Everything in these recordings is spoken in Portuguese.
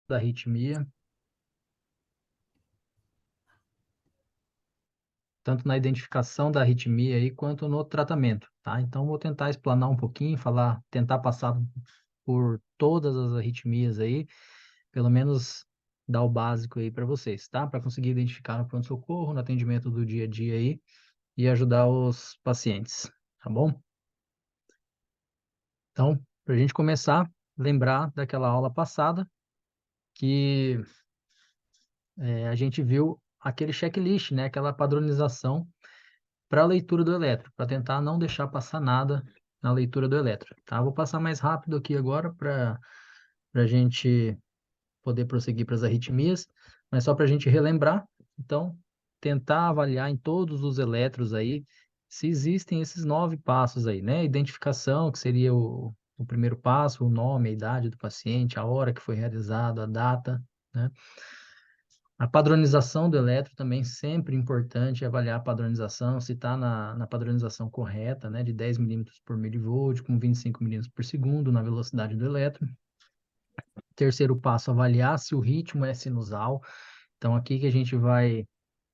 da arritmia, tanto na identificação da arritmia aí, quanto no tratamento, tá? Então, vou tentar explanar um pouquinho, tentar passar por todas as arritmias aí, pelo menos dar o básico aí para vocês, tá? Para conseguir identificar no pronto-socorro, no atendimento do dia a dia aí e ajudar os pacientes, tá bom? Então, para a gente começar, lembrar daquela aula passada que a gente viu aquele checklist, né? Aquela padronização para a leitura do eletro, para tentar não deixar passar nada na leitura do eletro, tá? Vou passar mais rápido aqui agora para a gente poder prosseguir para as arritmias, mas só para a gente relembrar, então, tentar avaliar em todos os eletros aí se existem esses 9 passos aí, né? Identificação, que seria o primeiro passo, o nome, a idade do paciente, a hora que foi realizado, a data, né? A padronização do eletro também sempre importante, avaliar a padronização, se está na padronização correta, né, de 10 milímetros por milivolt, com 25 milímetros por segundo na velocidade do eletro. Terceiro passo, avaliar se o ritmo é sinusal. Então, aqui que a gente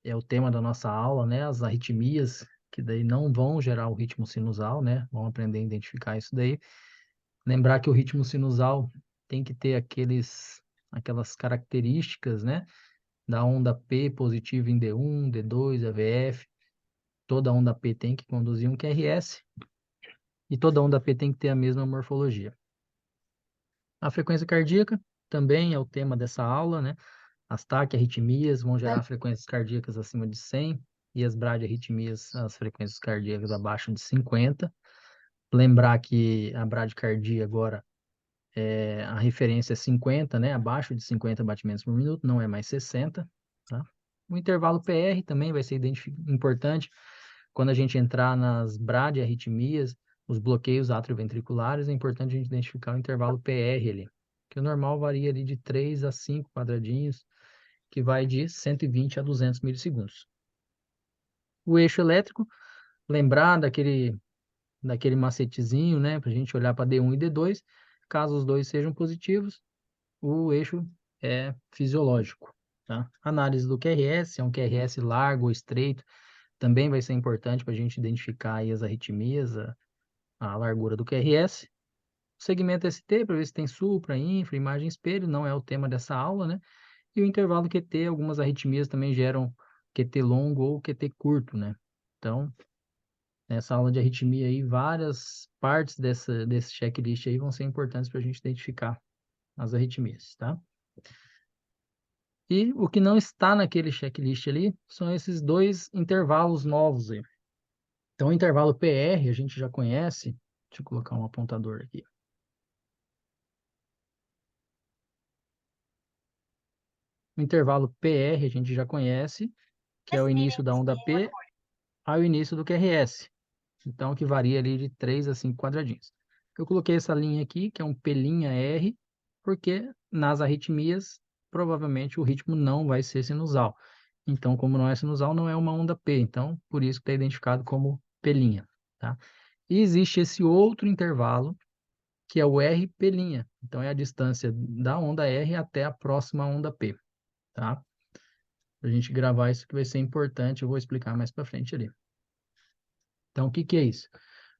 é o tema da nossa aula, né, as arritmias, que daí não vão gerar o ritmo sinusal, né, vão aprender a identificar isso daí. Lembrar que o ritmo sinusal tem que ter aquelas características, né, da onda P positiva em D1, D2, AVF. Toda onda P tem que conduzir um QRS e toda onda P tem que ter a mesma morfologia. A frequência cardíaca também é o tema dessa aula, né? As taquiarritmias vão gerar frequências cardíacas acima de 100 e as bradiarritmias, as frequências cardíacas abaixo de 50. Lembrar que a bradicardia agora, a referência é 50, né? Abaixo de 50 batimentos por minuto, não é mais 60, tá? O intervalo PR também vai ser importante quando a gente entrar nas bradiarritmias, os bloqueios atrioventriculares, é importante a gente identificar o intervalo PR ali, que o normal varia ali de 3 a 5 quadradinhos, que vai de 120 a 200 milissegundos. O eixo elétrico, lembrar daquele macetezinho, né, para a gente olhar para D1 e D2, caso os dois sejam positivos, o eixo é fisiológico, tá? Análise do QRS, é um QRS largo ou estreito, também vai ser importante para a gente identificar aí as arritmias, a largura do QRS. Segmento ST, para ver se tem supra, infra, imagem espelho, não é o tema dessa aula, né? E o intervalo QT, algumas arritmias também geram QT longo ou QT curto, né? Então, nessa aula de arritmia aí, várias partes desse checklist aí vão ser importantes para a gente identificar as arritmias, tá? E o que não está naquele checklist ali são esses dois intervalos novos aí. Então, o intervalo PR a gente já conhece. Deixa eu colocar um apontador aqui. O intervalo PR a gente já conhece, que é o início da onda P ao início do QRS. Então, que varia ali de 3 a 5 quadradinhos. Eu coloquei essa linha aqui, que é um P'R, porque nas arritmias, provavelmente o ritmo não vai ser sinusal. Então, como não é sinusal, não é uma onda P. Então, por isso que está identificado como P', tá? E existe esse outro intervalo, que é o RP'. Então, é a distância da onda R até a próxima onda P, tá? Para a gente gravar isso que vai ser importante, eu vou explicar mais para frente ali. Então, o que que é isso?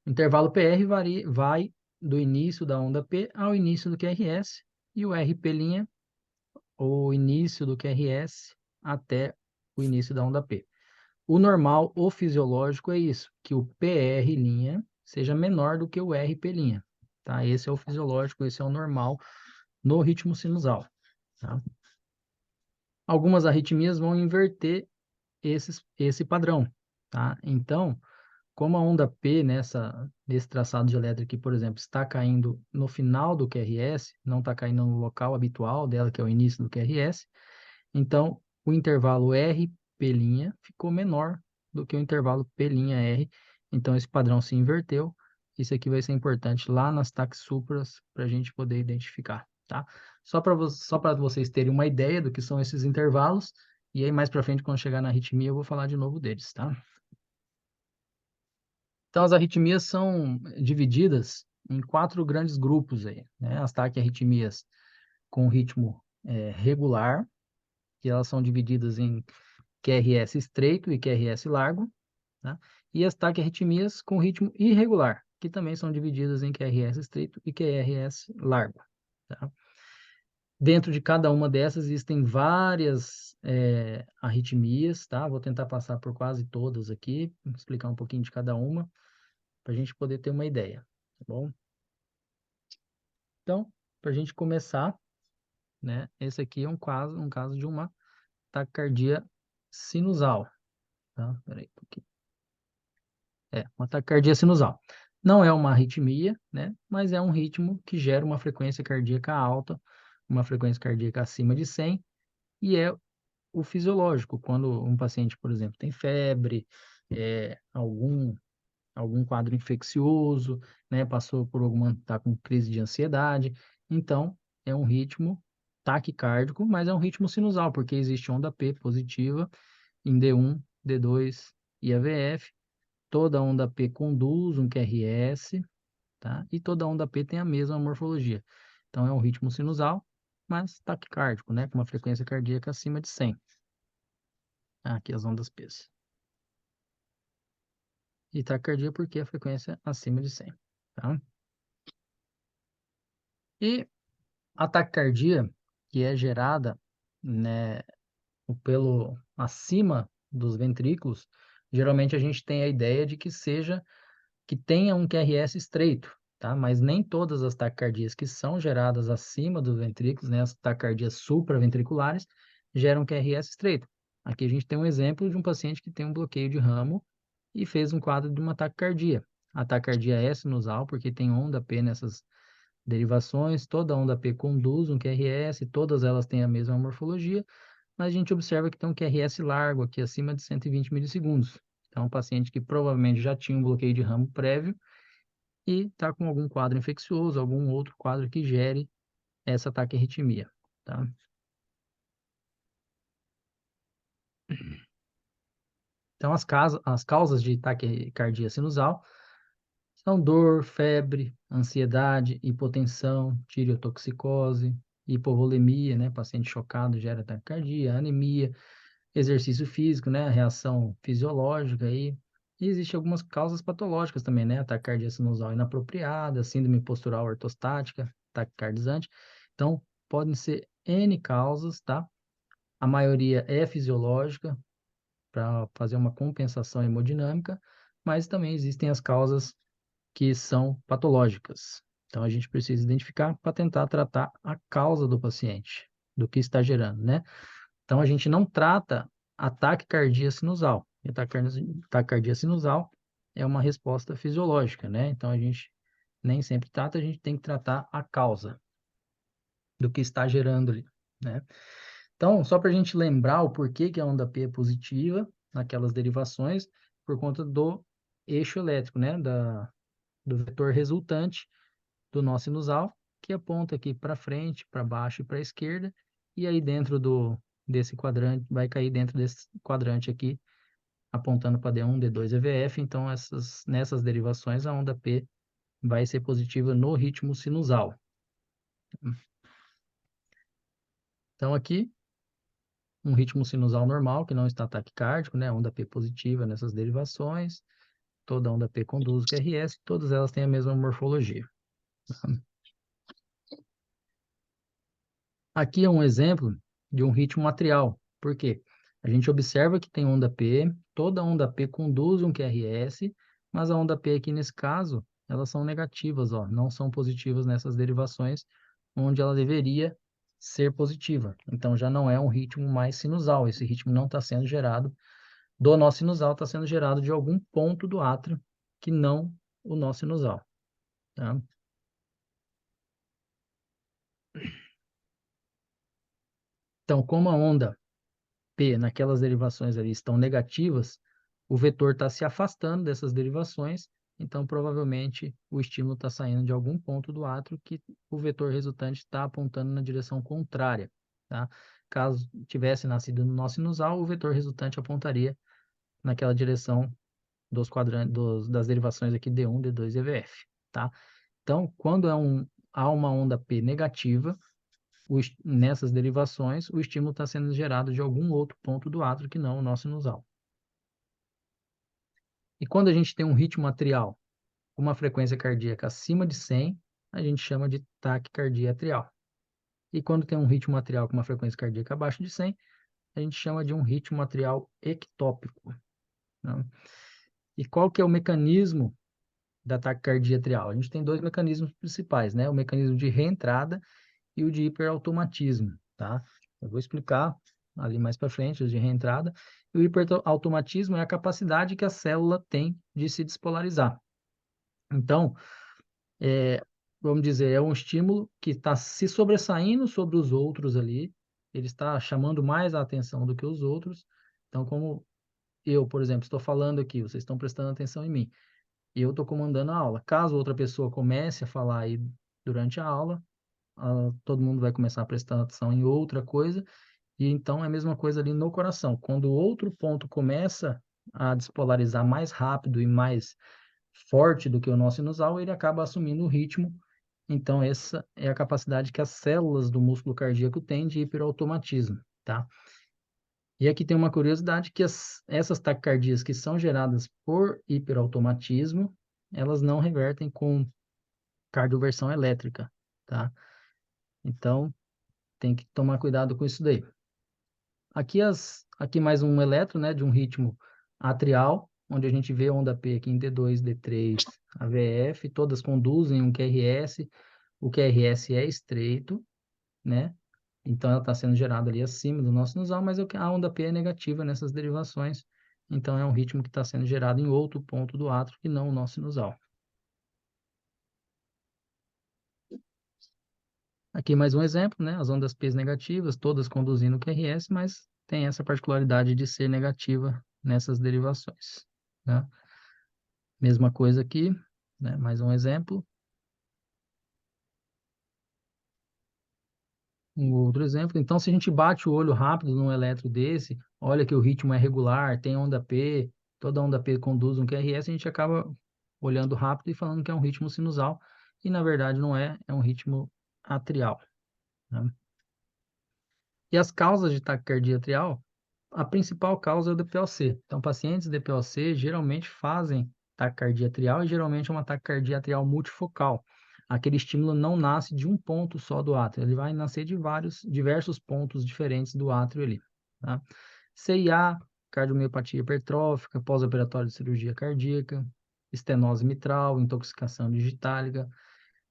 O intervalo PR vai do início da onda P ao início do QRS, e o RP', o início do QRS até o início da onda P. O normal, o fisiológico é isso, que o PR' seja menor do que o RP', tá? Esse é o fisiológico, esse é o normal no ritmo sinusal, tá? Algumas arritmias vão inverter esse padrão, tá? Então, como a onda P nesse traçado de elétrica aqui, por exemplo, está caindo no final do QRS, não está caindo no local habitual dela, que é o início do QRS, então o intervalo RP' ficou menor do que o intervalo P'R, então esse padrão se inverteu. Isso aqui vai ser importante lá nas taxupras para a gente poder identificar, tá? Só para vocês terem uma ideia do que são esses intervalos, e aí mais para frente, quando chegar na arritmia, eu vou falar de novo deles, tá? Então, as arritmias são divididas em 4 grandes grupos aí, né? As taquiarritmias com ritmo regular, que elas são divididas em QRS estreito e QRS largo, tá? E as taquiarritmias com ritmo irregular, que também são divididas em QRS estreito e QRS largo, tá? Dentro de cada uma dessas existem várias arritmias, tá? Vou tentar passar por quase todas aqui, explicar um pouquinho de cada uma, para a gente poder ter uma ideia, tá bom? Então, para a gente começar, né? Esse aqui é um caso de uma taquicardia sinusal, tá? Peraí, um pouquinho. Uma taquicardia sinusal. Não é uma arritmia, né? Mas é um ritmo que gera uma frequência cardíaca alta, uma frequência cardíaca acima de 100, e é o fisiológico, quando um paciente, por exemplo, tem febre, algum quadro infeccioso, né? Passou por tá com crise de ansiedade. Então, é um ritmo taquicárdico, mas é um ritmo sinusal, porque existe onda P positiva em D1, D2 e AVF. Toda onda P conduz um QRS, tá? E toda onda P tem a mesma morfologia. Então, é um ritmo sinusal, mas taquicárdico, né? Com uma frequência cardíaca acima de 100. Aqui as ondas P. E taquicardia porque a frequência acima de 100, tá? E a taquicardia, que é gerada, né, pelo acima dos ventrículos, geralmente a gente tem a ideia de que tenha um QRS estreito, tá? Mas nem todas as taquicardias que são geradas acima dos ventrículos, né, as taquicardias supraventriculares, geram QRS estreito. Aqui a gente tem um exemplo de um paciente que tem um bloqueio de ramo e fez um quadro de uma taquicardia. A taquicardia é sinusal porque tem onda P nessas derivações, toda onda P conduz um QRS, todas elas têm a mesma morfologia, mas a gente observa que tem um QRS largo aqui, acima de 120 milissegundos. Então, é um paciente que provavelmente já tinha um bloqueio de ramo prévio e está com algum quadro infeccioso, algum outro quadro que gere essa taquiarritmia, tá? Então, as causas de taquicardia sinusal são dor, febre, ansiedade, hipotensão, tireotoxicose, hipovolemia, né? Paciente chocado gera taquicardia, anemia, exercício físico, né? Reação fisiológica aí. E existem algumas causas patológicas também, né? A taquicardia sinusal inapropriada, síndrome postural ortostática, taquicardizante. Então, podem ser N causas, tá? A maioria é fisiológica, para fazer uma compensação hemodinâmica, mas também existem as causas que são patológicas. Então, a gente precisa identificar para tentar tratar a causa do paciente, do que está gerando, né? Então, a gente não trata ataque cardíaco sinusal. E taquicardia sinusal é uma resposta fisiológica, né? Então, a gente nem sempre trata, a gente tem que tratar a causa do que está gerando ali, né? Então, só para a gente lembrar o porquê que a onda P é positiva naquelas derivações, por conta do eixo elétrico, né? Do vetor resultante do nó sinusal, que aponta aqui para frente, para baixo e para a esquerda, e aí dentro desse quadrante, vai cair dentro desse quadrante aqui, apontando para D1, D2 e VF. Então, nessas derivações, a onda P vai ser positiva no ritmo sinusal. Então, aqui, um ritmo sinusal normal, que não está taquicárdico, né? Onda P positiva nessas derivações. Toda onda P conduz o QRS, todas elas têm a mesma morfologia. Aqui é um exemplo de um ritmo atrial. Por quê? A gente observa que tem onda P, toda onda P conduz um QRS, mas a onda P aqui nesse caso, elas são negativas, ó, não são positivas nessas derivações, onde ela deveria ser positiva. Então já não é um ritmo mais sinusal, esse ritmo não está sendo gerado do nó sinusal, está sendo gerado de algum ponto do átrio que não o nó sinusal, tá? Então, como a onda P naquelas derivações ali estão negativas, o vetor está se afastando dessas derivações, então provavelmente o estímulo está saindo de algum ponto do átrio que o vetor resultante está apontando na direção contrária, tá? Caso tivesse nascido no nó sinusal, o vetor resultante apontaria naquela direção dos quadrantes, das derivações aqui D1, D2 e VF, tá? Então, quando há uma onda P negativa, nessas derivações, o estímulo está sendo gerado de algum outro ponto do átrio que não o nó sinusal. E quando a gente tem um ritmo atrial com uma frequência cardíaca acima de 100, a gente chama de taquicardia atrial. E quando tem um ritmo atrial com uma frequência cardíaca abaixo de 100, a gente chama de um ritmo atrial ectópico, né? E qual que é o mecanismo da taquicardia atrial? A gente tem dois mecanismos principais, né? O mecanismo de reentrada e o de hiperautomatismo, tá? Eu vou explicar ali mais para frente os de reentrada. E o hiperautomatismo é a capacidade que a célula tem de se despolarizar. Então, vamos dizer, é um estímulo que está se sobressaindo sobre os outros ali, ele está chamando mais a atenção do que os outros. Então, como eu, por exemplo, estou falando aqui, vocês estão prestando atenção em mim, e eu estou comandando a aula. Caso outra pessoa comece a falar aí durante a aula, todo mundo vai começar a prestar atenção em outra coisa, e então é a mesma coisa ali no coração. Quando o outro ponto começa a despolarizar mais rápido e mais forte do que o nó sinusal, ele acaba assumindo o ritmo. Então, essa é a capacidade que as células do músculo cardíaco têm de hiperautomatismo, tá? E aqui tem uma curiosidade que essas taquicardias que são geradas por hiperautomatismo, elas não revertem com cardioversão elétrica, tá? Então, tem que tomar cuidado com isso daí. Aqui mais um eletro, né, de um ritmo atrial, onde a gente vê a onda P aqui em D2, D3, AVF, todas conduzem um QRS. O QRS é estreito, né? Então ela está sendo gerada ali acima do nosso sinusal, mas a onda P é negativa nessas derivações. Então é um ritmo que está sendo gerado em outro ponto do átrio que não o nosso sinusal. Aqui mais um exemplo, né? As ondas P negativas, todas conduzindo o QRS, mas tem essa particularidade de ser negativa nessas derivações, né? Mesma coisa aqui, né? Mais um exemplo. Um outro exemplo. Então, se a gente bate o olho rápido num eletro desse, olha que o ritmo é regular, tem onda P, toda onda P conduz um QRS, a gente acaba olhando rápido e falando que é um ritmo sinusal, e na verdade não é, é um ritmo atrial, né? E as causas de taquicardia atrial, a principal causa é o DPOC. Então, pacientes DPOC geralmente fazem taquicardia atrial e geralmente é uma taquicardia atrial multifocal. Aquele estímulo não nasce de um ponto só do átrio, ele vai nascer de diversos pontos diferentes do átrio ali, tá? CIA, cardiomiopatia hipertrófica, pós-operatório de cirurgia cardíaca, estenose mitral, intoxicação digitálica,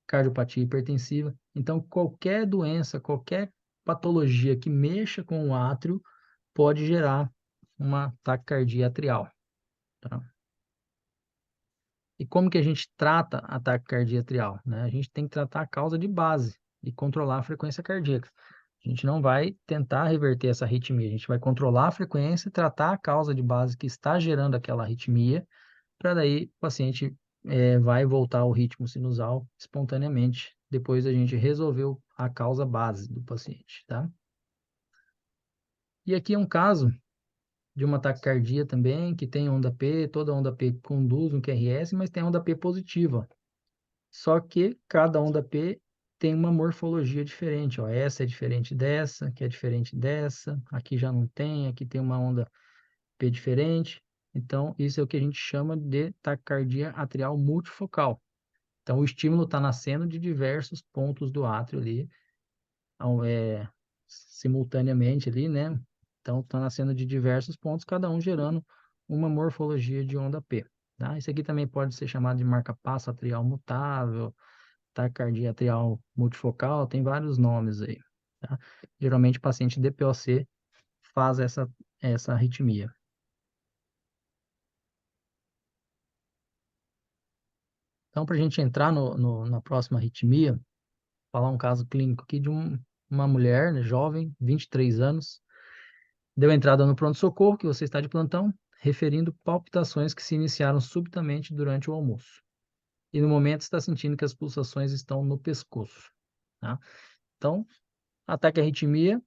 cardiopatia hipertensiva. Então, qualquer doença, qualquer patologia que mexa com o átrio pode gerar uma taquicardia atrial, tá? E como que a gente trata a taquicardia atrial, né? A gente tem que tratar a causa de base e controlar a frequência cardíaca. A gente não vai tentar reverter essa arritmia, a gente vai controlar a frequência e tratar a causa de base que está gerando aquela arritmia, para daí o paciente vai voltar ao ritmo sinusal espontaneamente, depois a gente resolveu a causa base do paciente, tá? E aqui é um caso de uma taquicardia também, que tem onda P, toda onda P conduz um QRS, mas tem onda P positiva. Só que cada onda P tem uma morfologia diferente, ó. Essa é diferente dessa, que é diferente dessa, aqui já não tem, aqui tem uma onda P diferente. Então, isso é o que a gente chama de taquicardia atrial multifocal. Então, o estímulo está nascendo de diversos pontos do átrio ali, simultaneamente ali, né? Então, está nascendo de diversos pontos, cada um gerando uma morfologia de onda P, tá? Isso aqui também pode ser chamado de marca-passo atrial mutável, taquicardia atrial multifocal, tem vários nomes aí, tá? Geralmente, o paciente DPOC faz essa arritmia. Então, para a gente entrar na próxima arritmia, falar um caso clínico aqui de uma mulher, né, jovem, 23 anos, deu entrada no pronto-socorro, que você está de plantão, referindo palpitações que se iniciaram subitamente durante o almoço. E no momento está sentindo que as pulsações estão no pescoço, tá? Então, ataque à arritmia,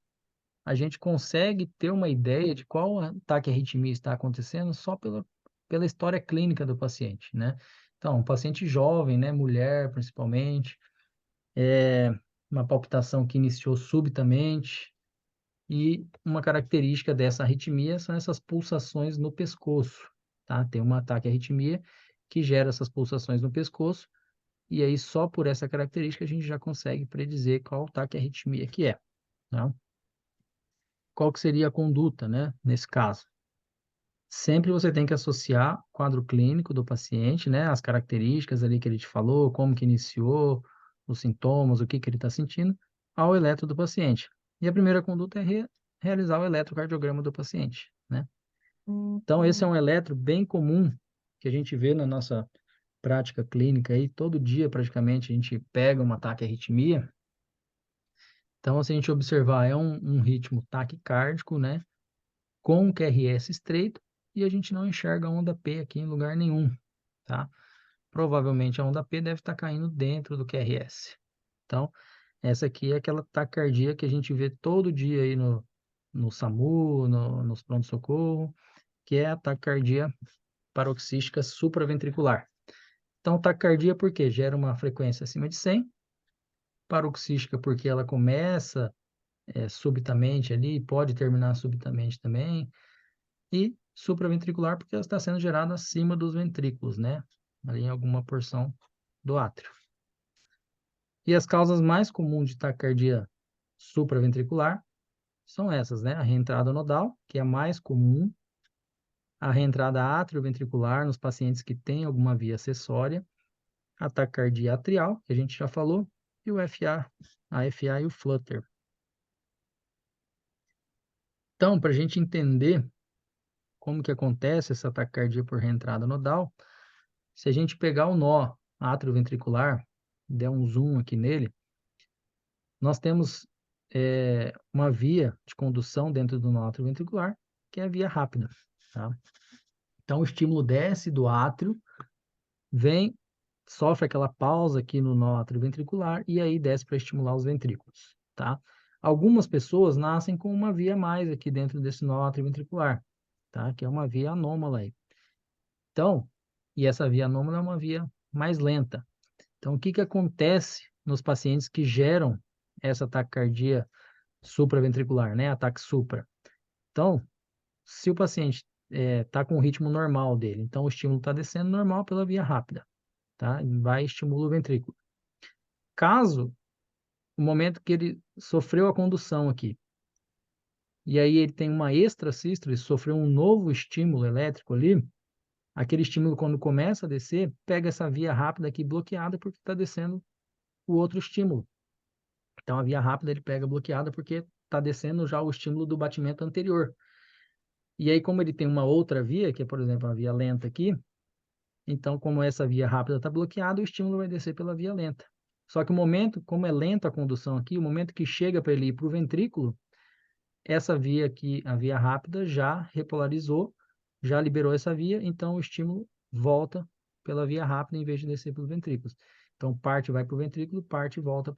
a gente consegue ter uma ideia de qual ataque à arritmia está acontecendo só pela história clínica do paciente, né? Então, um paciente jovem, né, mulher principalmente, uma palpitação que iniciou subitamente, e uma característica dessa arritmia são essas pulsações no pescoço, tá? Tem um ataque à arritmia que gera essas pulsações no pescoço, e aí só por essa característica a gente já consegue predizer qual ataque à arritmia que é, tá? Qual que seria a conduta, né, nesse caso? Sempre você tem que associar o quadro clínico do paciente, né, as características ali que ele te falou, como que iniciou, os sintomas, o que que ele está sentindo, ao eletro do paciente. E a primeira conduta é realizar o eletrocardiograma do paciente, né? Então, esse é um eletro bem comum que a gente vê na nossa prática clínica aí, todo dia praticamente a gente pega um ataque à arritmia. Então, se a gente observar, é um ritmo taquicárdico, né? Com QRS estreito, e a gente não enxerga a onda P aqui em lugar nenhum, tá? Provavelmente a onda P deve estar caindo dentro do QRS. Então, essa aqui é aquela taquicardia que a gente vê todo dia aí no SAMU, nos pronto-socorro, que é a taquicardia paroxística supraventricular. Então, taquicardia porque gera uma frequência acima de 100, paroxística porque ela começa subitamente ali, pode terminar subitamente também, e supraventricular porque ela está sendo gerada acima dos ventrículos, né? Ali em alguma porção do átrio. E as causas mais comuns de taquicardia supraventricular são essas, né? A reentrada nodal, que é a mais comum, a reentrada atrioventricular nos pacientes que têm alguma via acessória, a taquicardia atrial, que a gente já falou, e o FA, a FA e o flutter. Então, para a gente entender como que acontece essa taquicardia por reentrada nodal, se a gente pegar o nó atrioventricular, der um zoom aqui nele, nós temos uma via de condução dentro do nó atrioventricular, que é a via rápida, tá? Então, o estímulo desce do átrio, vem, sofre aquela pausa aqui no nó atrioventricular e aí desce para estimular os ventrículos, tá? Algumas pessoas nascem com uma via a mais aqui dentro desse nó atrioventricular, tá? Que é uma via anômala aí. Então, e essa via anômala é uma via mais lenta. Então, o que que acontece nos pacientes que geram essa taquicardia supraventricular, né? Ataque supra. Então, se o paciente está com o ritmo normal dele, então o estímulo está descendo normal pela via rápida, tá? Vai e estimula o ventrículo. Caso, o momento que ele sofreu a condução aqui, e aí ele tem uma extrasístole, sofreu um novo estímulo elétrico ali, aquele estímulo quando começa a descer, pega essa via rápida aqui bloqueada porque está descendo o outro estímulo. Então a via rápida ele pega bloqueada porque está descendo já o estímulo do batimento anterior. E aí, como ele tem uma outra via, que é, por exemplo, a via lenta aqui, então, como essa via rápida está bloqueada, o estímulo vai descer pela via lenta. Só que o momento, como é lenta a condução aqui, o momento que chega para ele ir para o ventrículo, essa via aqui, a via rápida, já repolarizou, já liberou essa via, então o estímulo volta pela via rápida em vez de descer pelos ventrículos. Então, parte vai para o ventrículo, parte volta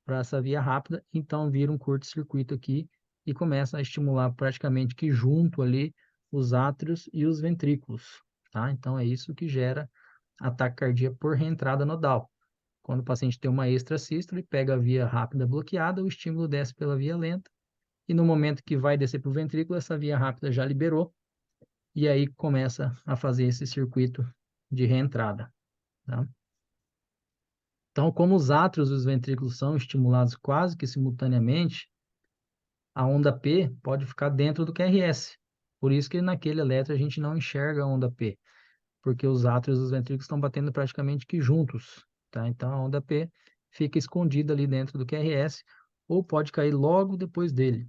para essa via rápida, então vira um curto-circuito aqui e começa a estimular praticamente que junto ali os átrios e os ventrículos, tá? Então é isso que gera a taquicardia por reentrada nodal. Quando o paciente tem uma extrasístole, pega a via rápida bloqueada, o estímulo desce pela via lenta, e no momento que vai descer para o ventrículo, essa via rápida já liberou, e aí começa a fazer esse circuito de reentrada, tá? Então, como os átrios e os ventrículos são estimulados quase que simultaneamente, a onda P pode ficar dentro do QRS. Por isso que naquele eletro a gente não enxerga a onda P, porque os átrios e os ventrículos estão batendo praticamente que juntos, tá? Então, a onda P fica escondida ali dentro do QRS, ou pode cair logo depois dele.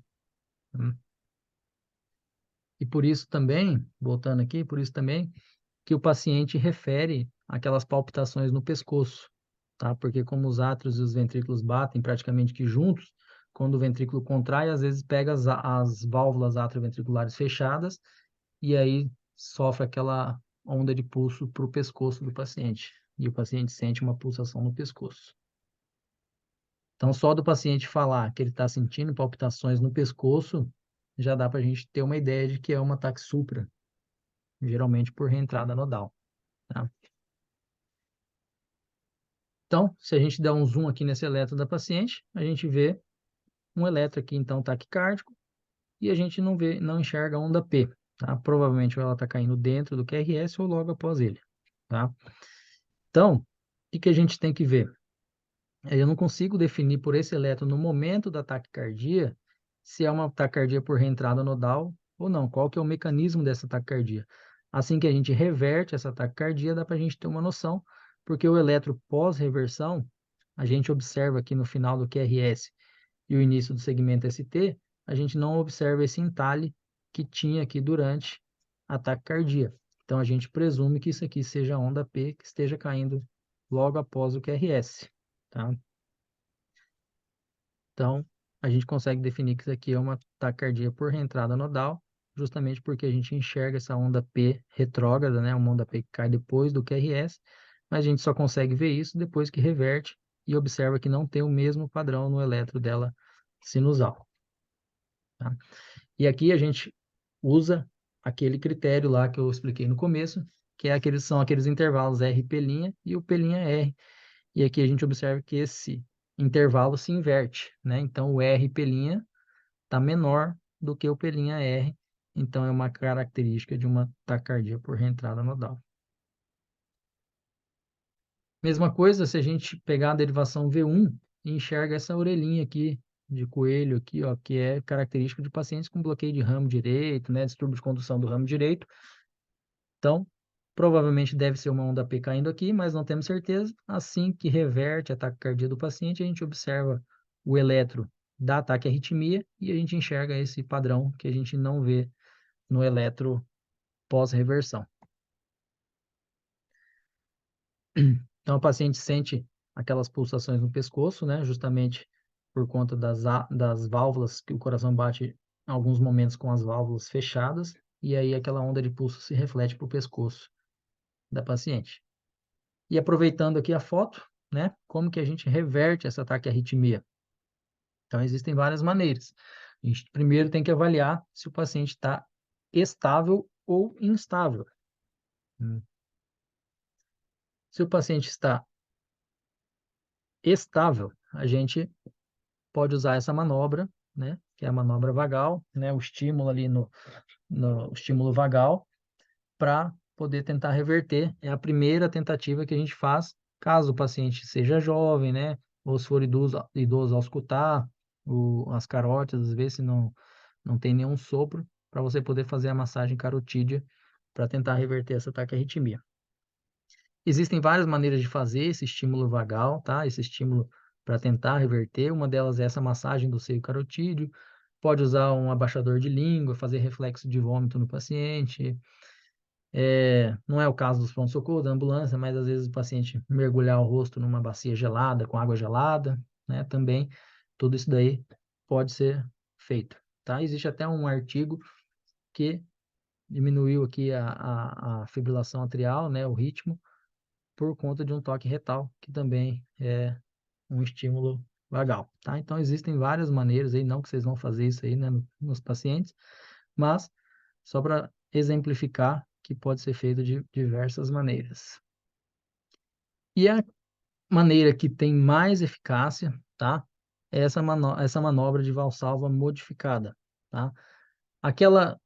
E por isso também, voltando aqui, por isso também que o paciente refere aquelas palpitações no pescoço, tá? Porque como os átrios e os ventrículos batem praticamente que juntos, quando o ventrículo contrai, às vezes pega as válvulas atrioventriculares fechadas e aí sofre aquela onda de pulso para o pescoço do paciente. E o paciente sente uma pulsação no pescoço. Então, só do paciente falar que ele está sentindo palpitações no pescoço, já dá para a gente ter uma ideia de que é uma ataque supra, geralmente por reentrada nodal, tá? Então, se a gente der um zoom aqui nesse eletro da paciente, a gente vê um eletro aqui, então, taquicárdico, e a gente não enxerga a onda P, tá? Provavelmente ela está caindo dentro do QRS ou logo após ele, tá? Então, o que a gente tem que ver? Eu não consigo definir por esse eletro no momento da taquicardia se é uma taquicardia por reentrada nodal ou não. Qual que é o mecanismo dessa taquicardia? Assim que a gente reverte essa taquicardia, dá para a gente ter uma noção, porque o eletro pós-reversão, a gente observa aqui no final do QRS e o início do segmento ST, a gente não observa esse entalhe que tinha aqui durante a taquicardia. Então, a gente presume que isso aqui seja a onda P que esteja caindo logo após o QRS, tá? Então, a gente consegue definir que isso aqui é uma taquicardia por reentrada nodal, justamente porque a gente enxerga essa onda P retrógrada, né? Uma onda P que cai depois do QRS, mas a gente só consegue ver isso depois que reverte e observa que não tem o mesmo padrão no eletro dela sinusal, tá? E aqui a gente usa aquele critério lá que eu expliquei no começo, que são aqueles intervalos R' e o P'R. E aqui a gente observa que esse intervalo se inverte, né? Então, o R' está menor do que o P'R, então é uma característica de uma taquicardia por reentrada nodal. Mesma coisa se a gente pegar a derivação V1 e enxerga essa orelhinha aqui de coelho aqui, ó, que é característica de pacientes com bloqueio de ramo direito, né, distúrbio de condução do ramo direito. Então, provavelmente deve ser uma onda P caindo aqui, mas não temos certeza. Assim que reverte a taquicardia do paciente, a gente observa o eletro da ataque-arritmia e a gente enxerga esse padrão que a gente não vê no eletro pós-reversão. Então, o paciente sente aquelas pulsações no pescoço, né? Justamente por conta das válvulas, que o coração bate em alguns momentos com as válvulas fechadas, e aí aquela onda de pulso se reflete para o pescoço da paciente. E aproveitando aqui a foto, né? Como que a gente reverte essa taquiarritmia? Então, existem várias maneiras. A gente primeiro tem que avaliar se o paciente está estável ou instável. Se o paciente está estável, a gente pode usar essa manobra, né? Que é a manobra vagal, né? O estímulo ali no estímulo vagal, para poder tentar reverter. É a primeira tentativa que a gente faz, caso o paciente seja jovem, né? Ou se for idoso auscultar as carótidas, ver se não tem nenhum sopro, para você poder fazer a massagem carotídea para tentar reverter essa taquiarritmia. Existem várias maneiras de fazer esse estímulo vagal, tá? Esse estímulo para tentar reverter. Uma delas é essa massagem do seio carotídeo. Pode usar um abaixador de língua, fazer reflexo de vômito no paciente. Não é o caso dos pronto-socorro, da ambulância, mas às vezes o paciente mergulhar o rosto numa bacia gelada, com água gelada, né? Também, tudo isso daí pode ser feito, tá? Existe até um artigo que diminuiu aqui a fibrilação atrial, né? O ritmo, por conta de um toque retal, que também é um estímulo vagal, tá? Então, existem várias maneiras aí, não que vocês vão fazer isso aí, né, nos pacientes, mas só para exemplificar que pode ser feito de diversas maneiras. E a maneira que tem mais eficácia, tá? É essa manobra de valsalva modificada, tá? Aquela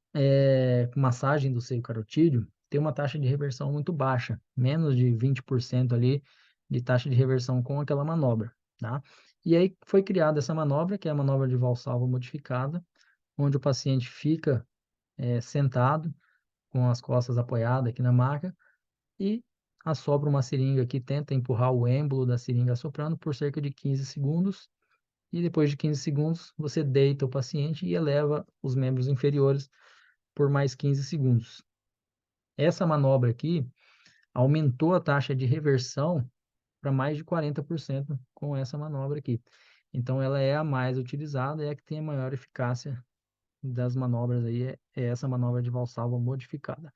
massagem do seio carotídeo tem uma taxa de reversão muito baixa, menos de 20% ali de taxa de reversão com aquela manobra, tá? E aí foi criada essa manobra, que é a manobra de valsalva modificada, onde o paciente fica sentado, com as costas apoiadas aqui na maca, e assopra uma seringa que tenta empurrar o êmbolo da seringa assoprando por cerca de 15 segundos, e depois de 15 segundos você deita o paciente e eleva os membros inferiores por mais 15 segundos. Essa manobra aqui aumentou a taxa de reversão para mais de 40% com essa manobra aqui. Então, ela é a mais utilizada e é a que tem a maior eficácia das manobras aí, é essa manobra de valsalva modificada.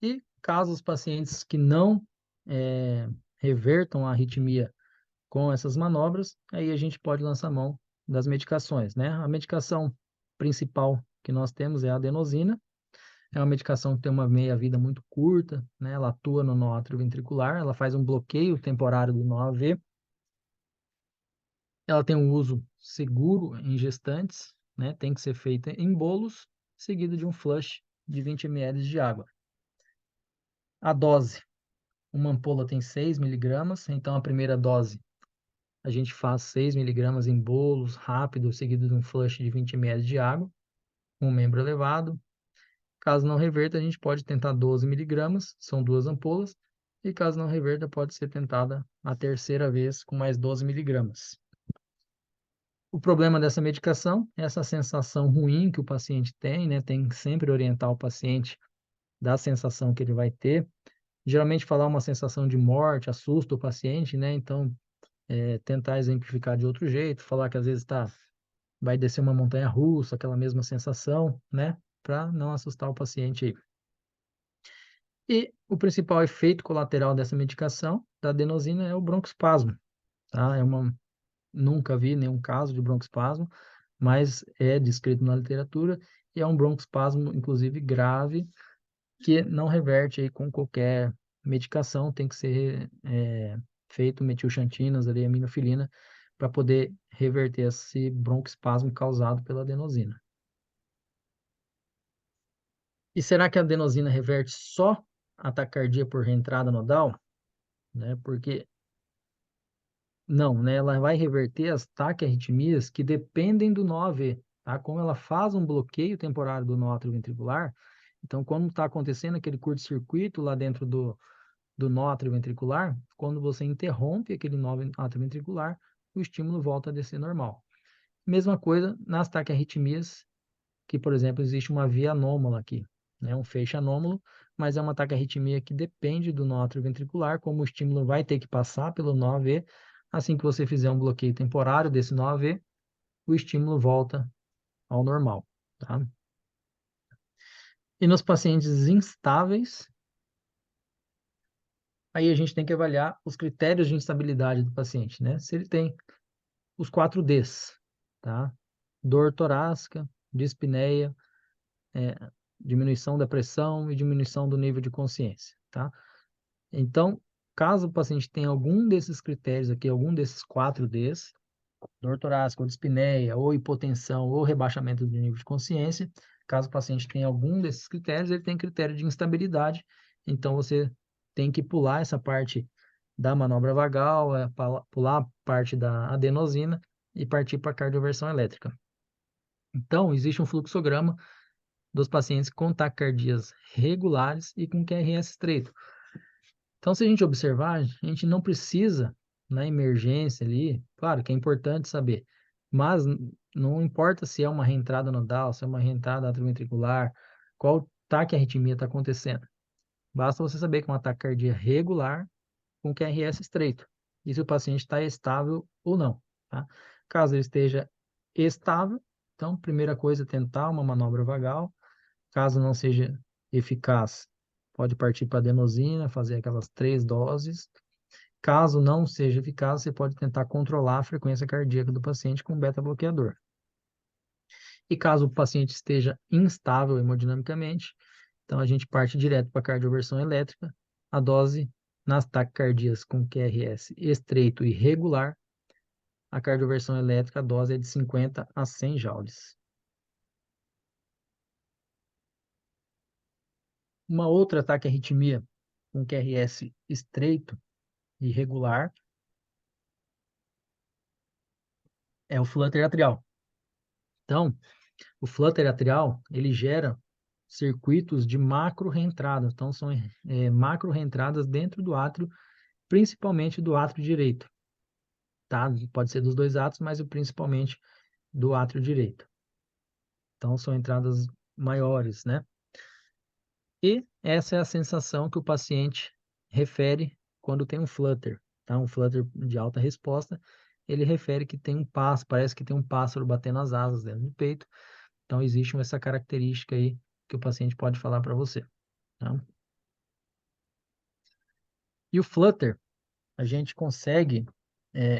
E caso os pacientes que não revertam a arritmia com essas manobras, aí a gente pode lançar mão das medicações, né? A medicação principal que nós temos é a adenosina. É uma medicação que tem uma meia-vida muito curta, né? Ela atua no nó atrioventricular, ela faz um bloqueio temporário do nó AV. Ela tem um uso seguro em gestantes, né? Tem que ser feita em bolos, seguido de um flush de 20 ml de água. A dose, uma ampola tem 6 miligramas, então a primeira dose a gente faz 6 miligramas em bolos, rápido, seguido de um flush de 20 ml de água, um membro elevado. Caso não reverta, a gente pode tentar 12 miligramas, são 2 ampolas, e caso não reverta, pode ser tentada a terceira vez com mais 12 miligramas. O problema dessa medicação é essa sensação ruim que o paciente tem, né? Tem que sempre orientar o paciente da sensação que ele vai ter. Geralmente falar uma sensação de morte assusta o paciente, né? Então, tentar exemplificar de outro jeito, falar que às vezes vai descer uma montanha russa, aquela mesma sensação, né? Para não assustar o paciente aí. E o principal efeito colateral dessa medicação, da adenosina, é o broncoespasmo, tá? Nunca vi nenhum caso de broncoespasmo, mas é descrito na literatura e é um broncoespasmo, inclusive, grave, que não reverte aí com qualquer medicação, tem que ser feito metilxantinas, ali, aminofilina, para poder reverter esse broncoespasmo causado pela adenosina. E será que a adenosina reverte só a taquicardia por reentrada nodal? Né? Porque não, né? Ela vai reverter as taquiarritmias que dependem do nó AV, tá? Como ela faz um bloqueio temporário do nó atrioventricular, então quando está acontecendo aquele curto-circuito lá dentro do nó atrioventricular, quando você interrompe aquele nó atrioventricular, o estímulo volta a descer normal. Mesma coisa nas taquiarritmias, que, por exemplo, existe uma via anômala aqui, né? Um feixe anômalo, mas é uma taquiarritmia que depende do nó atrioventricular, como o estímulo vai ter que passar pelo nó AV, assim que você fizer um bloqueio temporário desse nó AV, o estímulo volta ao normal, tá? E nos pacientes instáveis, aí a gente tem que avaliar os critérios de instabilidade do paciente, né? Se ele tem os 4 Ds, tá? Dor torácica, dispneia, diminuição da pressão e diminuição do nível de consciência, tá? Então, caso o paciente tenha algum desses critérios aqui, algum desses 4 Ds, dor torácica, ou dispneia, ou hipotensão, ou rebaixamento do nível de consciência, caso o paciente tenha algum desses critérios, ele tem critério de instabilidade, então você tem que pular essa parte da manobra vagal, pular a parte da adenosina e partir para a cardioversão elétrica. Então, existe um fluxograma dos pacientes com taquicardias regulares e com QRS estreito. Então, se a gente observar, a gente não precisa, na emergência ali, claro que é importante saber, mas não importa se é uma reentrada nodal, se é uma reentrada atrioventricular, qual taquiarritmia está acontecendo. Basta você saber que é uma taquicardia regular com QRS estreito, e se o paciente está estável ou não, tá? Caso ele esteja estável, então, primeira coisa, tentar uma manobra vagal. Caso não seja eficaz, pode partir para adenosina, fazer aquelas 3 doses. Caso não seja eficaz, você pode tentar controlar a frequência cardíaca do paciente com beta-bloqueador. E caso o paciente esteja instável hemodinamicamente, então a gente parte direto para a cardioversão elétrica. A dose nas taquicardias com QRS estreito e regular, a cardioversão elétrica, a dose é de 50 a 100 joules. Uma outra taquiarritmia com QRS estreito e regular é o flutter atrial. Então, o flutter atrial, ele gera circuitos de macro reentrada. Então, são macro reentradas dentro do átrio, principalmente do átrio direito. Tá? Pode ser dos dois átrios, mas principalmente do átrio direito. Então, são entradas maiores, né? E essa é a sensação que o paciente refere quando tem um flutter, tá? Um flutter de alta resposta, ele refere que tem um pássaro, parece que tem um pássaro batendo as asas dentro do peito. Então, existe essa característica aí que o paciente pode falar para você, tá? E o flutter, a gente consegue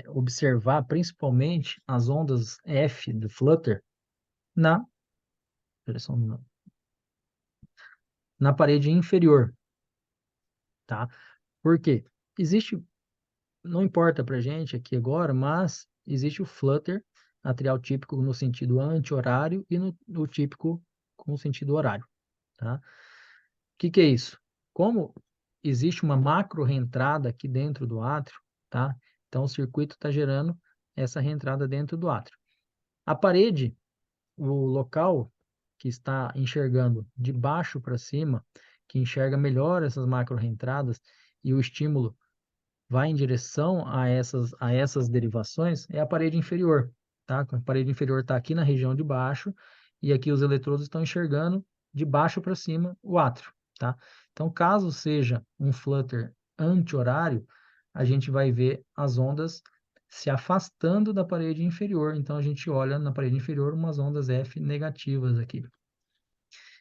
observar principalmente as ondas F do flutter na... Espera só um minuto. na parede inferior, tá? Por quê? Não importa pra gente aqui agora, mas existe o flutter atrial típico no sentido anti-horário e no típico com sentido horário, tá? O que é isso? Como existe uma macro reentrada aqui dentro do átrio, tá? Então o circuito está gerando essa reentrada dentro do átrio. A parede, o local que está enxergando de baixo para cima, que enxerga melhor essas macro reentradas e o estímulo vai em direção a essas derivações, é a parede inferior, tá? A parede inferior está aqui na região de baixo e aqui os eletrodos estão enxergando de baixo para cima o átrio, tá? Então, caso seja um flutter anti-horário, a gente vai ver as ondas se afastando da parede inferior. Então, a gente olha na parede inferior umas ondas F negativas aqui.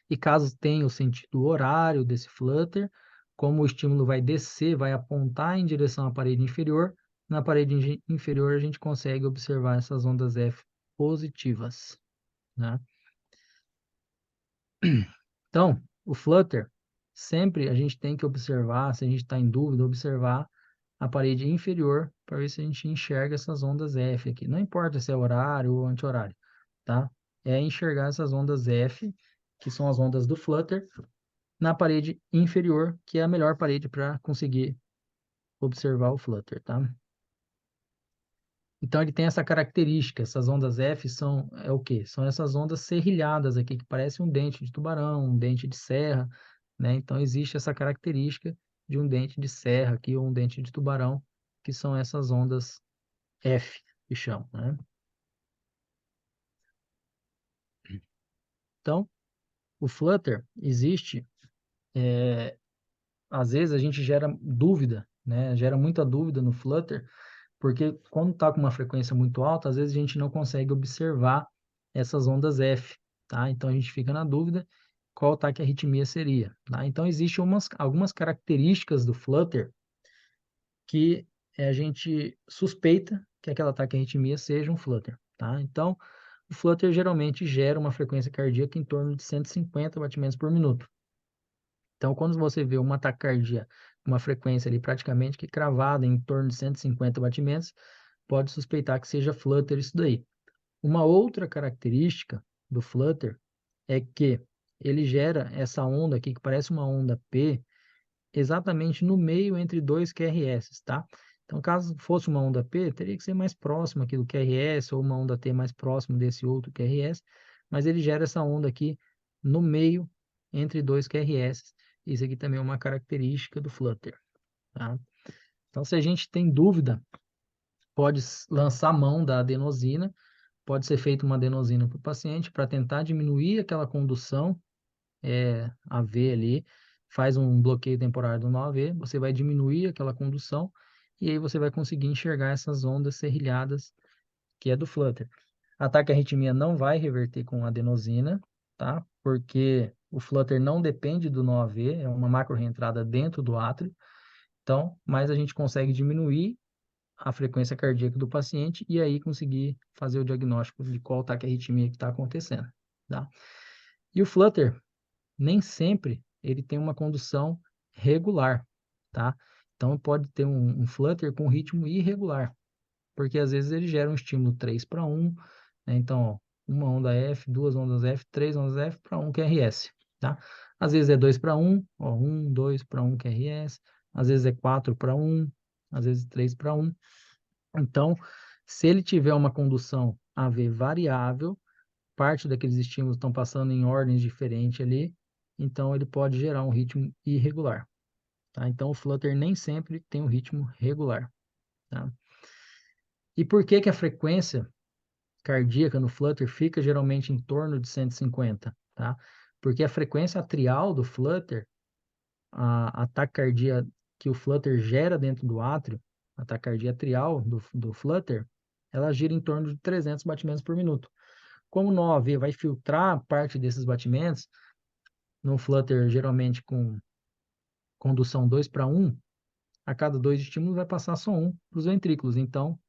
E caso tenha o sentido horário desse flutter, como o estímulo vai descer, vai apontar em direção à parede inferior, na parede inferior a gente consegue observar essas ondas F positivas, né? Então, o flutter, sempre a gente tem que observar, se a gente está em dúvida, observar a parede inferior para ver se a gente enxerga essas ondas F aqui. Não importa se é horário ou anti-horário, tá? É enxergar essas ondas F, que são as ondas do flutter, na parede inferior, que é a melhor parede para conseguir observar o flutter, tá? Então ele tem essa característica, essas ondas F é o quê? São essas ondas serrilhadas aqui, que parece um dente de tubarão, um dente de serra, né? Então existe essa característica de um dente de serra aqui, ou um dente de tubarão, que são essas ondas F, que chamam, né? Então, o flutter existe, às vezes a gente gera dúvida, né? Gera muita dúvida no flutter, porque quando está com uma frequência muito alta, às vezes a gente não consegue observar essas ondas F, tá? Então a gente fica na dúvida qual taquiarritmia seria, tá? Então existem algumas características do flutter que a gente suspeita que aquela taquiarritmia seja um flutter, tá? Então o flutter geralmente gera uma frequência cardíaca em torno de 150 batimentos por minuto. Então, quando você vê uma taquicardia, uma frequência ali praticamente que cravada em torno de 150 batimentos, pode suspeitar que seja flutter isso daí. Uma outra característica do flutter é que ele gera essa onda aqui, que parece uma onda P, exatamente no meio entre dois QRS, tá? Então, caso fosse uma onda P, teria que ser mais próximo aqui do QRS, ou uma onda T mais próximo desse outro QRS, mas ele gera essa onda aqui no meio entre dois QRS. Isso aqui também é uma característica do flutter, tá? Então, se a gente tem dúvida, pode lançar mão da adenosina, pode ser feita uma adenosina para o paciente para tentar diminuir aquela condução AV ali, faz um bloqueio temporário do nó AV, você vai diminuir aquela condução e aí você vai conseguir enxergar essas ondas serrilhadas que é do flutter. A taquiarritmia não vai reverter com adenosina, tá? Porque o flutter não depende do nó AV, é uma macro reentrada dentro do átrio. Então, mas a gente consegue diminuir a frequência cardíaca do paciente e aí conseguir fazer o diagnóstico de qual taquiarritmia que está acontecendo, tá? E o flutter, nem sempre ele tem uma condução regular, tá? Então pode ter um flutter com ritmo irregular, porque às vezes ele gera um estímulo 3 para 1, né? Então, ó, uma onda F, duas ondas F, três ondas F para 1 QRS, tá? Às vezes é 2 para 1, ó, 1, 2 para 1 QRS, às vezes é 4 para 1, às vezes 3 para 1. Então, se ele tiver uma condução AV variável, parte daqueles estímulos estão passando em ordens diferentes ali, então ele pode gerar um ritmo irregular, tá? Então o flutter nem sempre tem um ritmo regular, tá? E por que que a frequência cardíaca no flutter fica geralmente em torno de 150, tá? Porque a frequência atrial do flutter, a taquicardia que o flutter gera dentro do átrio, a taquicardia atrial do flutter, ela gira em torno de 300 batimentos por minuto. Como o nó AV vai filtrar parte desses batimentos, no flutter geralmente com condução 2 para 1, a cada dois estímulos vai passar só um para os ventrículos. Então,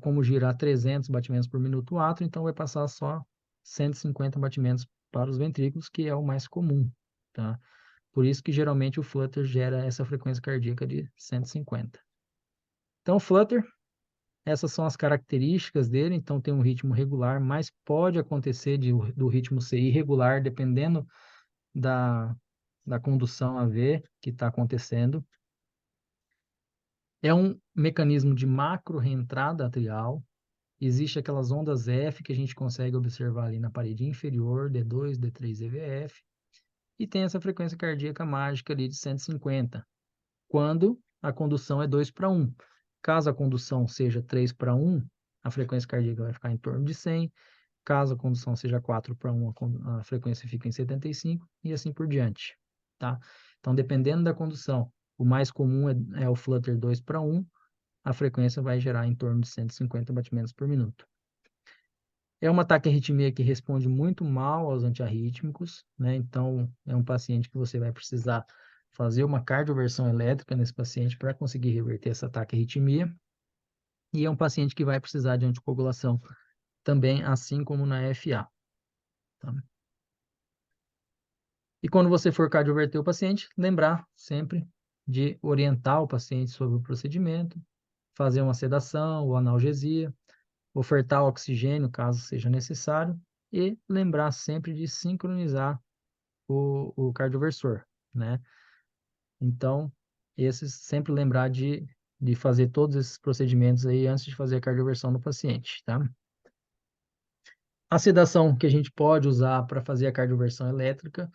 como girar 300 batimentos por minuto o átrio, então vai passar só 150 batimentos para os ventrículos, que é o mais comum, tá? Por isso que geralmente o flutter gera essa frequência cardíaca de 150. Então, o flutter, essas são as características dele. Então, tem um ritmo regular, mas pode acontecer do ritmo ser irregular, dependendo da condução AV que está acontecendo. É um mecanismo de macro reentrada atrial. Existe aquelas ondas F que a gente consegue observar ali na parede inferior, D2, D3, EVF. E tem essa frequência cardíaca mágica ali de 150, quando a condução é 2:1. Caso a condução seja 3:1, a frequência cardíaca vai ficar em torno de 100. Caso a condução seja 4:1, a frequência fica em 75 e assim por diante, tá? Então, dependendo da condução, o mais comum é o flutter 2:1, a frequência vai gerar em torno de 150 batimentos por minuto. É uma taquiarritmia que responde muito mal aos antiarrítmicos, né? Então, é um paciente que você vai precisar fazer uma cardioversão elétrica nesse paciente para conseguir reverter essa taquiarritmia. E é um paciente que vai precisar de anticoagulação também, assim como na FA. Tá? E quando você for cardioverter o paciente, lembrar sempre de orientar o paciente sobre o procedimento, fazer uma sedação ou analgesia, ofertar oxigênio caso seja necessário e lembrar sempre de sincronizar o cardioversor, né? Então, sempre lembrar de fazer todos esses procedimentos aí antes de fazer a cardioversão no paciente, tá? A sedação que a gente pode usar para fazer a cardioversão elétrica,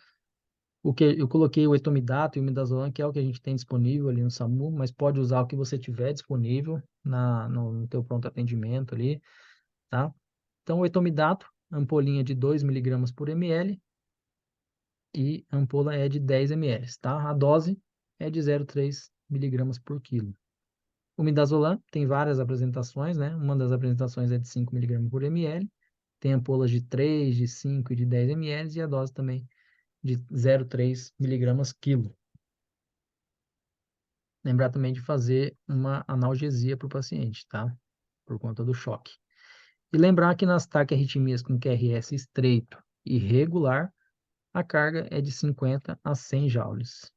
o que eu coloquei o etomidato e o midazolam, que é o que a gente tem disponível ali no SAMU, mas pode usar o que você tiver disponível no teu pronto atendimento ali, tá? Então, o etomidato, ampolinha de 2 mg por ml e a ampola é de 10 ml, tá? A dose é de 0,3 mg por quilo. O midazolam tem várias apresentações, né? Uma das apresentações é de 5 mg por ml, tem ampolas de 3, de 5 e de 10 ml e a dose também de 0,3 mg quilo. Lembrar também de fazer uma analgesia para o paciente, tá? Por conta do choque. E lembrar que nas taquiarritmias com QRS estreito e regular, a carga é de 50 a 100 joules.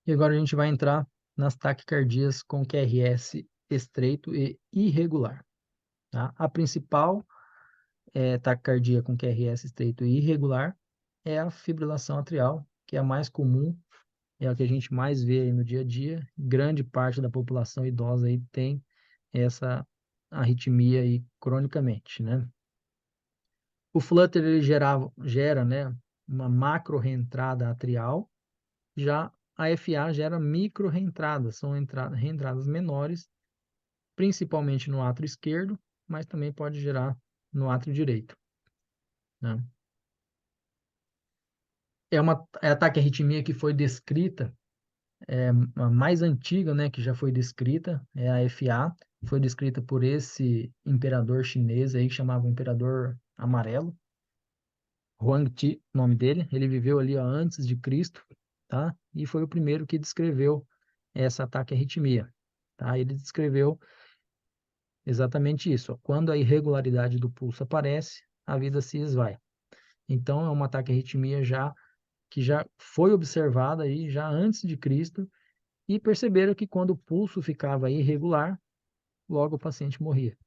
E agora a gente vai entrar nas taquicardias com QRS estreito e irregular. Tá? A principal taquicardia com QRS estreito e irregular é a fibrilação atrial, que é a mais comum, é a que a gente mais vê aí no dia a dia. Grande parte da população idosa aí tem essa arritmia aí cronicamente, né? O flutter ele gera, né, uma macro reentrada atrial, já a FA gera micro reentradas, são reentradas menores, principalmente no átrio esquerdo, mas também pode gerar no átrio direito, né? É a taquiarritmia que foi descrita, a mais antiga, né, que já foi descrita, é a FA, foi descrita por esse imperador chinês aí, que chamava o Imperador Amarelo, Huangti, o nome dele. Ele viveu ali ó, antes de Cristo, tá? E foi o primeiro que descreveu essa taquiarritmia, tá? Ele descreveu exatamente isso, ó. Quando a irregularidade do pulso aparece, a vida se esvai. Então, é uma taquiarritmia que já foi observada aí já antes de Cristo e perceberam que quando o pulso ficava irregular, logo o paciente morria.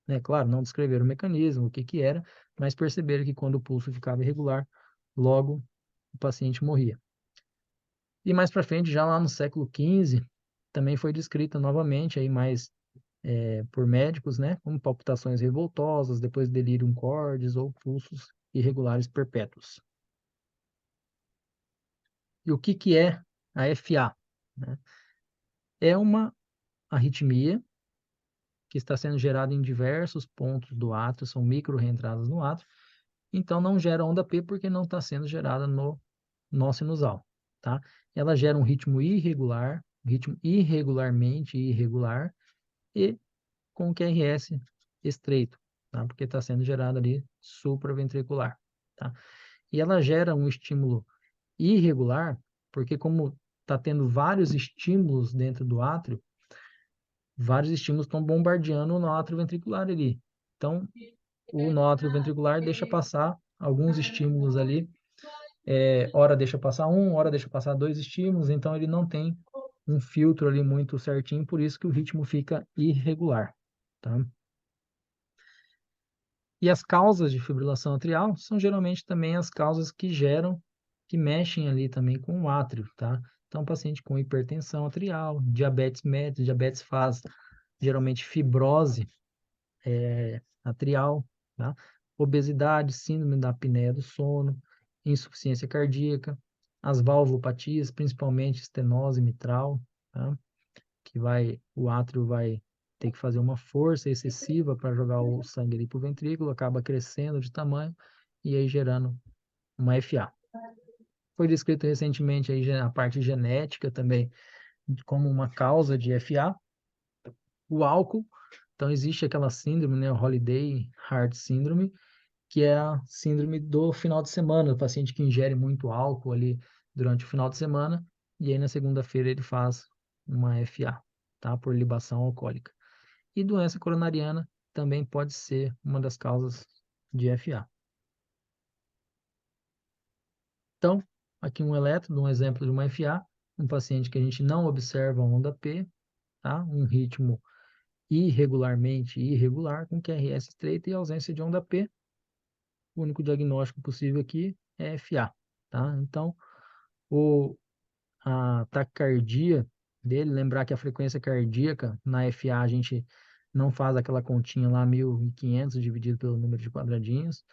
Né? Claro, não descreveram o mecanismo, o que que era, mas perceberam que quando o pulso ficava irregular, logo o paciente morria. E mais para frente, já lá no século XV, também foi descrita novamente aí mais por médicos, né, como palpitações revoltosas, depois delirium cordis ou pulsos irregulares perpétuos. E o que que é a FA? Né? É uma arritmia que está sendo gerada em diversos pontos do átrio, são micro reentradas no átrio, então não gera onda P porque não está sendo gerada no nó sinusal, tá? Ela gera um ritmo irregular, um ritmo irregularmente irregular e com QRS estreito, tá? Porque está sendo gerada ali supraventricular, tá? E ela gera um estímulo irregular porque como está tendo vários estímulos dentro do átrio, vários estímulos estão bombardeando o nó ventricular ali. Então, o nó ventricular deixa passar alguns estímulos ali, hora deixa passar um, hora deixa passar dois estímulos, então ele não tem um filtro ali muito certinho, por isso que o ritmo fica irregular, tá? E as causas de fibrilação atrial são geralmente também as causas que mexem ali também com o átrio, tá? Então, paciente com hipertensão atrial, diabetes mellitus, diabetes faz geralmente fibrose atrial, tá? Obesidade, síndrome da apneia do sono, insuficiência cardíaca, as valvopatias, principalmente estenose mitral, tá? O átrio vai ter que fazer uma força excessiva para jogar o sangue ali para o ventrículo, acaba crescendo de tamanho e aí gerando uma FA. Foi descrito recentemente aí a parte genética também como uma causa de FA. O álcool, então existe aquela síndrome, né, Holiday Heart Syndrome, que é a síndrome do final de semana, o paciente que ingere muito álcool ali durante o final de semana, e aí na segunda-feira ele faz uma FA, tá? Por libação alcoólica. E doença coronariana também pode ser uma das causas de FA. Então, aqui um eletro, um exemplo de uma FA, um paciente que a gente não observa onda P, tá? Um ritmo irregularmente irregular, com QRS estreita e ausência de onda P. O único diagnóstico possível aqui é FA, tá? Então, a taquicardia dele, lembrar que a frequência cardíaca na FA a gente não faz aquela continha lá 1.500 dividido pelo número de quadradinhos.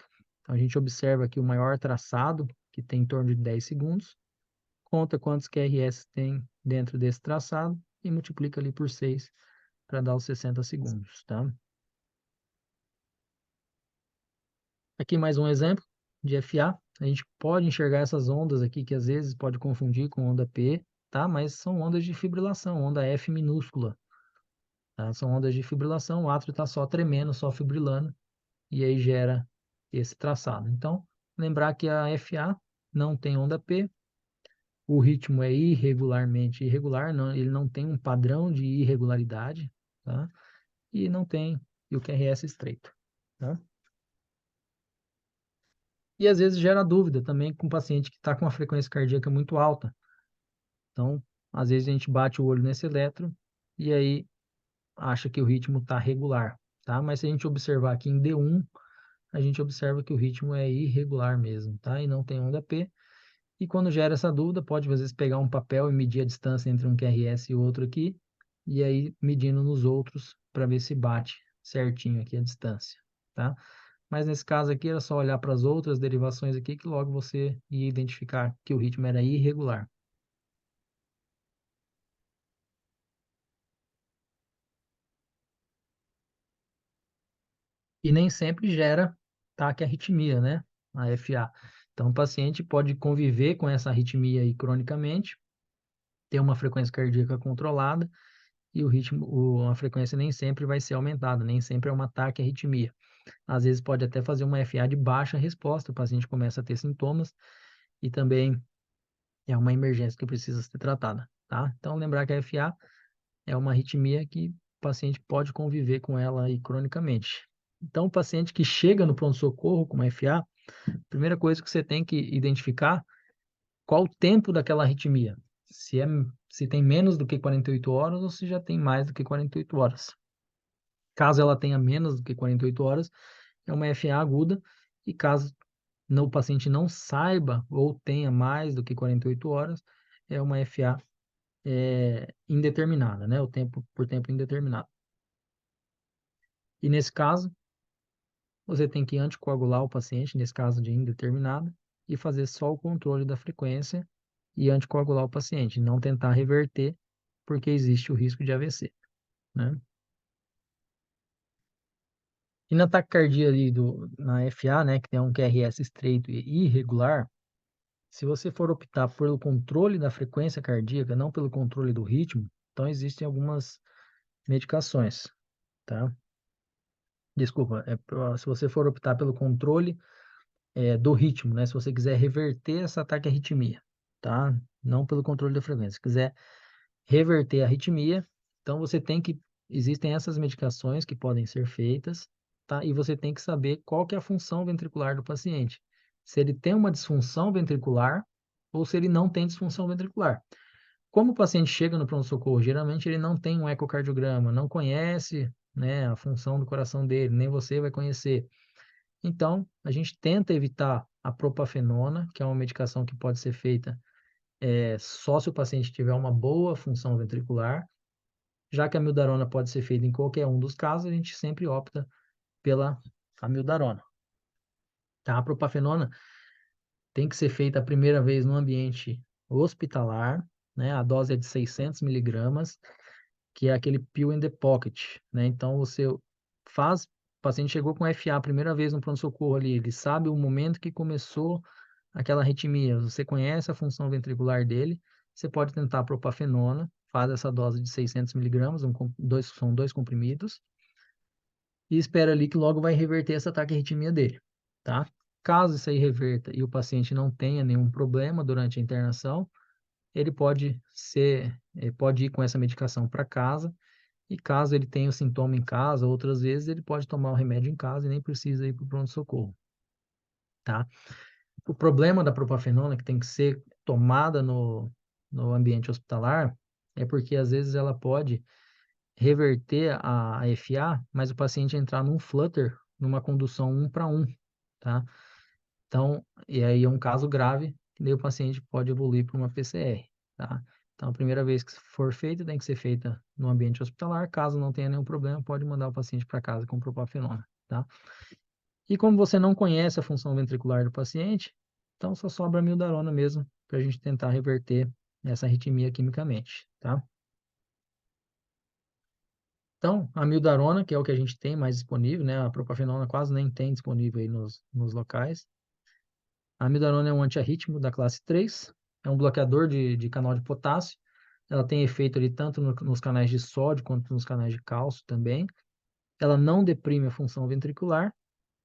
Então, a gente observa aqui o maior traçado, que tem em torno de 10 segundos, conta quantos QRS tem dentro desse traçado e multiplica ali por 6 para dar os 60 segundos, tá? Aqui mais um exemplo de FA. A gente pode enxergar essas ondas aqui, que às vezes pode confundir com onda P, tá? Mas são ondas de fibrilação, onda F minúscula, tá? São ondas de fibrilação, o átrio está só tremendo, só fibrilando, e aí gera esse traçado. Então, lembrar que a FA não tem onda P, o ritmo é irregularmente irregular, não, ele não tem um padrão de irregularidade, tá? E não tem e o QRS estreito, tá? E às vezes gera dúvida também com o paciente que está com uma frequência cardíaca muito alta. Então, às vezes a gente bate o olho nesse eletro e aí acha que o ritmo está regular, tá? Mas se a gente observar aqui em D1, a gente observa que o ritmo é irregular mesmo, tá? E não tem onda P. E quando gera essa dúvida, pode às vezes pegar um papel e medir a distância entre um QRS e outro aqui, e aí medindo nos outros para ver se bate certinho aqui a distância, tá? Mas nesse caso aqui era só olhar para as outras derivações aqui que logo você ia identificar que o ritmo era irregular. E nem sempre gera taquiarritmia, né? A FA. Então o paciente pode conviver com essa arritmia aí cronicamente, ter uma frequência cardíaca controlada e a frequência nem sempre vai ser aumentada, nem sempre é uma taquiarritmia. Às vezes pode até fazer uma FA de baixa resposta, o paciente começa a ter sintomas e também é uma emergência que precisa ser tratada, tá? Então lembrar que a FA é uma arritmia que o paciente pode conviver com ela aí cronicamente. Então, o paciente que chega no pronto-socorro com uma FA, a primeira coisa que você tem que identificar qual o tempo daquela arritmia. Se tem menos do que 48 horas ou se já tem mais do que 48 horas. Caso ela tenha menos do que 48 horas, é uma FA aguda, e caso o paciente não saiba ou tenha mais do que 48 horas, é uma FA indeterminada, né? Por tempo indeterminado. E nesse caso, você tem que anticoagular o paciente, nesse caso de indeterminado, e fazer só o controle da frequência e anticoagular o paciente, não tentar reverter, porque existe o risco de AVC, né? E na taquicardia ali na FA, né, que tem um QRS estreito e irregular, se você for optar pelo controle da frequência cardíaca, não pelo controle do ritmo, então existem algumas medicações, tá? Desculpa, se você for optar pelo controle do ritmo, né? Se você quiser reverter essa taquiarritmia, tá? Não pelo controle da frequência. Se quiser reverter a arritmia, então existem essas medicações que podem ser feitas, tá? E você tem que saber qual que é a função ventricular do paciente. se ele tem uma disfunção ventricular ou se ele não tem disfunção ventricular. Como o paciente chega no pronto-socorro, geralmente ele não tem um ecocardiograma, não conhece, né, a função do coração dele, nem você vai conhecer. Então, a gente tenta evitar a propafenona, que é uma medicação que pode ser feita só se o paciente tiver uma boa função ventricular. Já que a amiodarona pode ser feita em qualquer um dos casos, a gente sempre opta pela amiodarona. Tá? A propafenona tem que ser feita a primeira vez no ambiente hospitalar, né? A dose é de 600 miligramas, que é aquele pill in the pocket, né? Então, você faz, o paciente chegou com FA a primeira vez no pronto-socorro ali, ele sabe o momento que começou aquela arritmia, você conhece a função ventricular dele, você pode tentar a propafenona, faz essa dose de 600 miligramas, são dois comprimidos, e espera ali que logo vai reverter essa taquiarritmia dele, tá? Caso isso aí reverta e o paciente não tenha nenhum problema durante a internação, ele pode ir com essa medicação para casa, e caso ele tenha o sintoma em casa, outras vezes ele pode tomar o remédio em casa e nem precisa ir para o pronto-socorro, tá? O problema da propafenona, que tem que ser tomada no ambiente hospitalar, é porque às vezes ela pode reverter a FA, mas o paciente entrar num flutter, numa condução 1 para 1, tá? Então, e aí é um caso grave, que daí o paciente pode evoluir para uma PCR, tá? Então, a primeira vez que for feita, tem que ser feita no ambiente hospitalar. Caso não tenha nenhum problema, pode mandar o paciente para casa com propafenona, tá? E como você não conhece a função ventricular do paciente, então só sobra a mildarona mesmo, para a gente tentar reverter essa arritmia quimicamente, tá? Então, a mildarona, que é o que a gente tem mais disponível, né? A propafenona quase nem tem disponível aí nos locais. A mildarona é um antiarrítmico da classe 3, é um bloqueador de canal de potássio. Ela tem efeito ali tanto nos canais de sódio quanto nos canais de cálcio também. Ela não deprime a função ventricular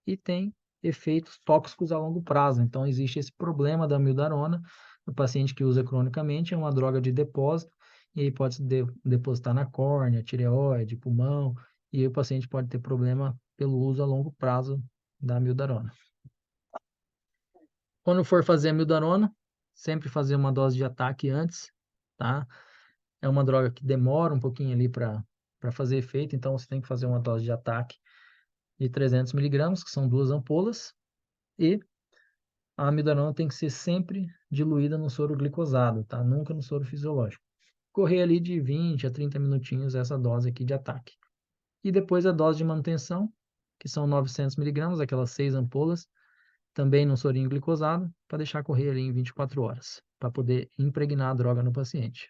e tem efeitos tóxicos a longo prazo. Então, existe esse problema da amiodarona no paciente que usa cronicamente, é uma droga de depósito, e aí pode se depositar na córnea, tireoide, pulmão, e aí o paciente pode ter problema pelo uso a longo prazo da amiodarona. Quando for fazer amiodarona, sempre fazer uma dose de ataque antes, tá? É uma droga que demora um pouquinho ali para fazer efeito, então você tem que fazer uma dose de ataque de 300 miligramas, que são 2 ampolas, e a amiodarona tem que ser sempre diluída no soro glicosado, tá? Nunca no soro fisiológico. Correr ali de 20 a 30 minutinhos essa dose aqui de ataque. E depois a dose de manutenção, que são 900 miligramas, aquelas 6 ampolas, também no sorinho glicosado, para deixar correr ali em 24 horas, para poder impregnar a droga no paciente.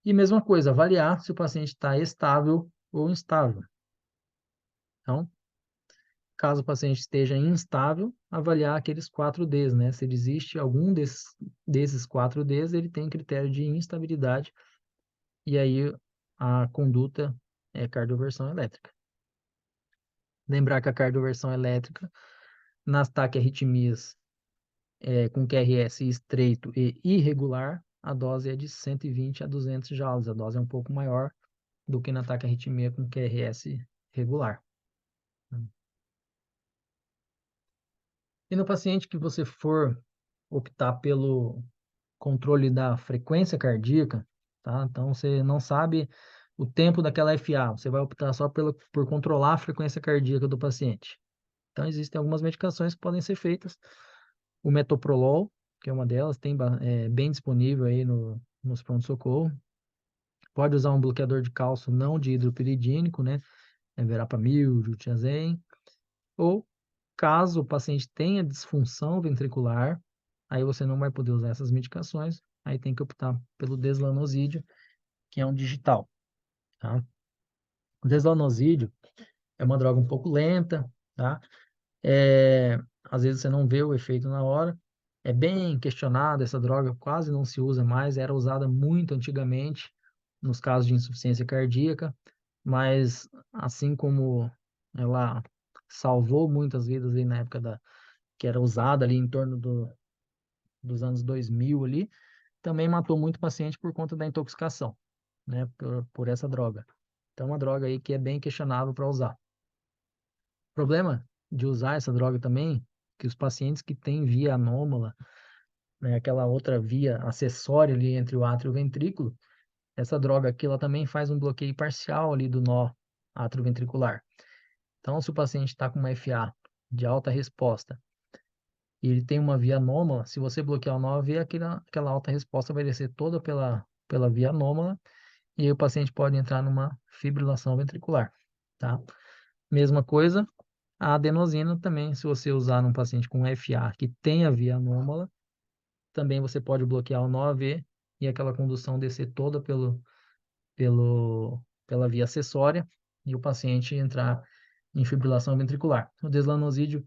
E mesma coisa, avaliar se o paciente está estável ou instável. Então, caso o paciente esteja instável, avaliar aqueles 4Ds, né? Se existe algum desses 4Ds, ele tem critério de instabilidade, e aí a conduta é cardioversão elétrica. Lembrar que a cardioversão elétrica, nas taquiarritmias com QRS estreito e irregular, a dose é de 120 a 200 joules. A dose é um pouco maior do que na taquiarritmia com QRS regular. E no paciente que você for optar pelo controle da frequência cardíaca, tá? Então você não sabe o tempo daquela FA, você vai optar só por controlar a frequência cardíaca do paciente. Então existem algumas medicações que podem ser feitas. O metoprolol, que é uma delas, tem bem disponível aí nos pronto-socorro. Pode usar um bloqueador de cálcio não de hidropiridínico, né? Verapamil, Jutiazem. Ou, caso o paciente tenha disfunção ventricular, aí você não vai poder usar essas medicações, aí tem que optar pelo deslanosídeo, que é um digital, tá? O deslanosídeo é uma droga um pouco lenta, tá? Às vezes você não vê o efeito na hora. É bem questionada essa droga, quase não se usa mais, era usada muito antigamente nos casos de insuficiência cardíaca, mas assim como ela salvou muitas vidas aí na época que era usada ali em torno dos anos 2000 ali, também matou muito paciente por conta da intoxicação, né, por essa droga. Então, é uma droga aí que é bem questionável para usar. O problema de usar essa droga também, que os pacientes que têm via anômala, né, aquela outra via acessória ali entre o átrio e o ventrículo, essa droga aqui, ela também faz um bloqueio parcial ali do nó atrioventricular. Então, se o paciente está com uma FA de alta resposta e ele tem uma via anômala, se você bloquear o nó AV, aquela alta resposta vai descer toda pela via anômala e aí o paciente pode entrar numa fibrilação ventricular, tá? Mesma coisa, a adenosina também, se você usar num paciente com FA que tem a via anômala, também você pode bloquear o nó AV e aquela condução descer toda pela via acessória e o paciente entrar em fibrilação ventricular. O deslanosídeo,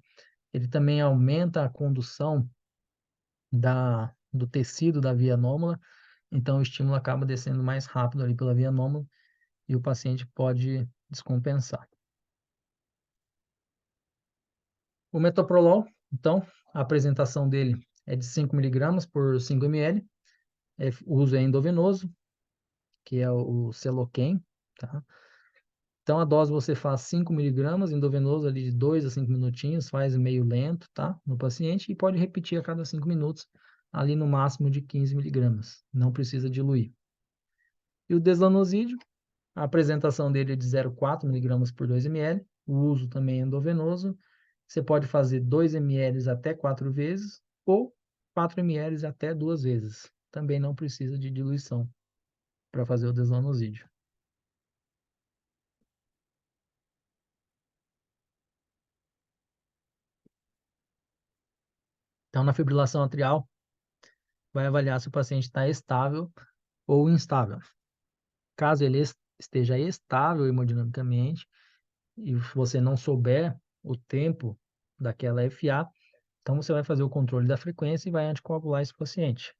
ele também aumenta a condução do tecido da via anômala, então o estímulo acaba descendo mais rápido ali pela via anômala e o paciente pode descompensar. O metoprolol, então, a apresentação dele é de 5 mg por 5 ml, o uso é endovenoso, que é o Seloken, tá? Então, a dose você faz 5 mg endovenoso ali de 2 a 5 minutinhos, faz meio lento, tá? No paciente e pode repetir a cada 5 minutos, ali no máximo de 15 mg. Não precisa diluir. E o deslanosídeo, a apresentação dele é de 0,4 mg por 2 ml, o uso também é endovenoso. Você pode fazer 2 ml até 4 vezes ou 4 ml até 2 vezes. Também não precisa de diluição para fazer o deslanosídeo. Então, na fibrilação atrial, vai avaliar se o paciente está estável ou instável. Caso ele esteja estável hemodinamicamente e você não souber o tempo daquela FA, então você vai fazer o controle da frequência e vai anticoagular esse paciente.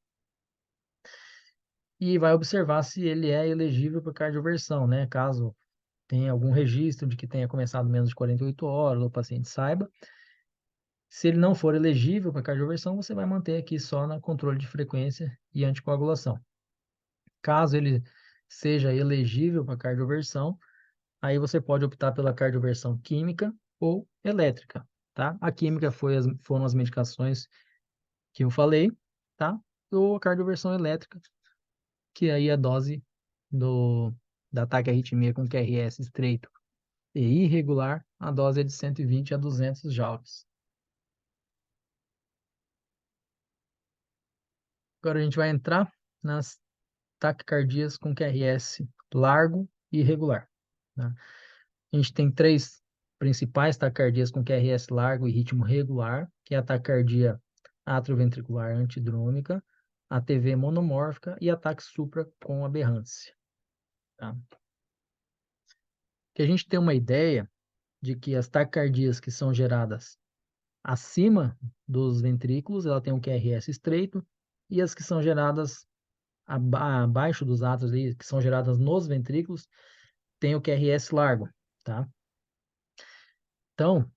E vai observar se ele é elegível para cardioversão, né? Caso tenha algum registro de que tenha começado menos de 48 horas, o paciente saiba. Se ele não for elegível para cardioversão, você vai manter aqui só na controle de frequência e anticoagulação. Caso ele seja elegível para cardioversão, aí você pode optar pela cardioversão química ou elétrica, tá? A química foram as medicações que eu falei, tá? Ou a cardioversão elétrica, que aí a dose da ataque arritmia com QRS estreito e irregular, a dose é de 120 a 200 joules. Agora a gente vai entrar nas taquicardias com QRS largo e irregular, tá? A gente tem três principais taquicardias com QRS largo e ritmo regular, que é a taquicardia atrioventricular antidrômica, a TV monomórfica e ataque supra com aberrância, tá? Que a gente tem uma ideia de que as taquicardias que são geradas acima dos ventrículos, ela tem um QRS estreito, e as que são geradas abaixo dos átrios, que são geradas nos ventrículos, tem o QRS largo, tá? Então,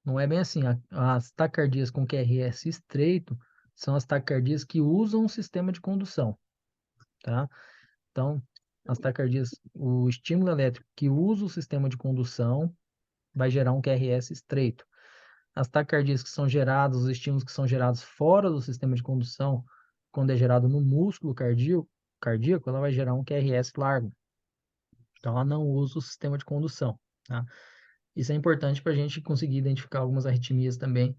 não é bem assim. As taquicardias com QRS estreito são as taquicardias que usam o sistema de condução, tá? Então, as taquicardias, o estímulo elétrico que usa o sistema de condução vai gerar um QRS estreito. As taquicardias que são geradas, os estímulos que são gerados fora do sistema de condução, quando é gerado no músculo cardíaco, ela vai gerar um QRS largo. Então, ela não usa o sistema de condução, tá? Isso é importante para a gente conseguir identificar algumas arritmias também,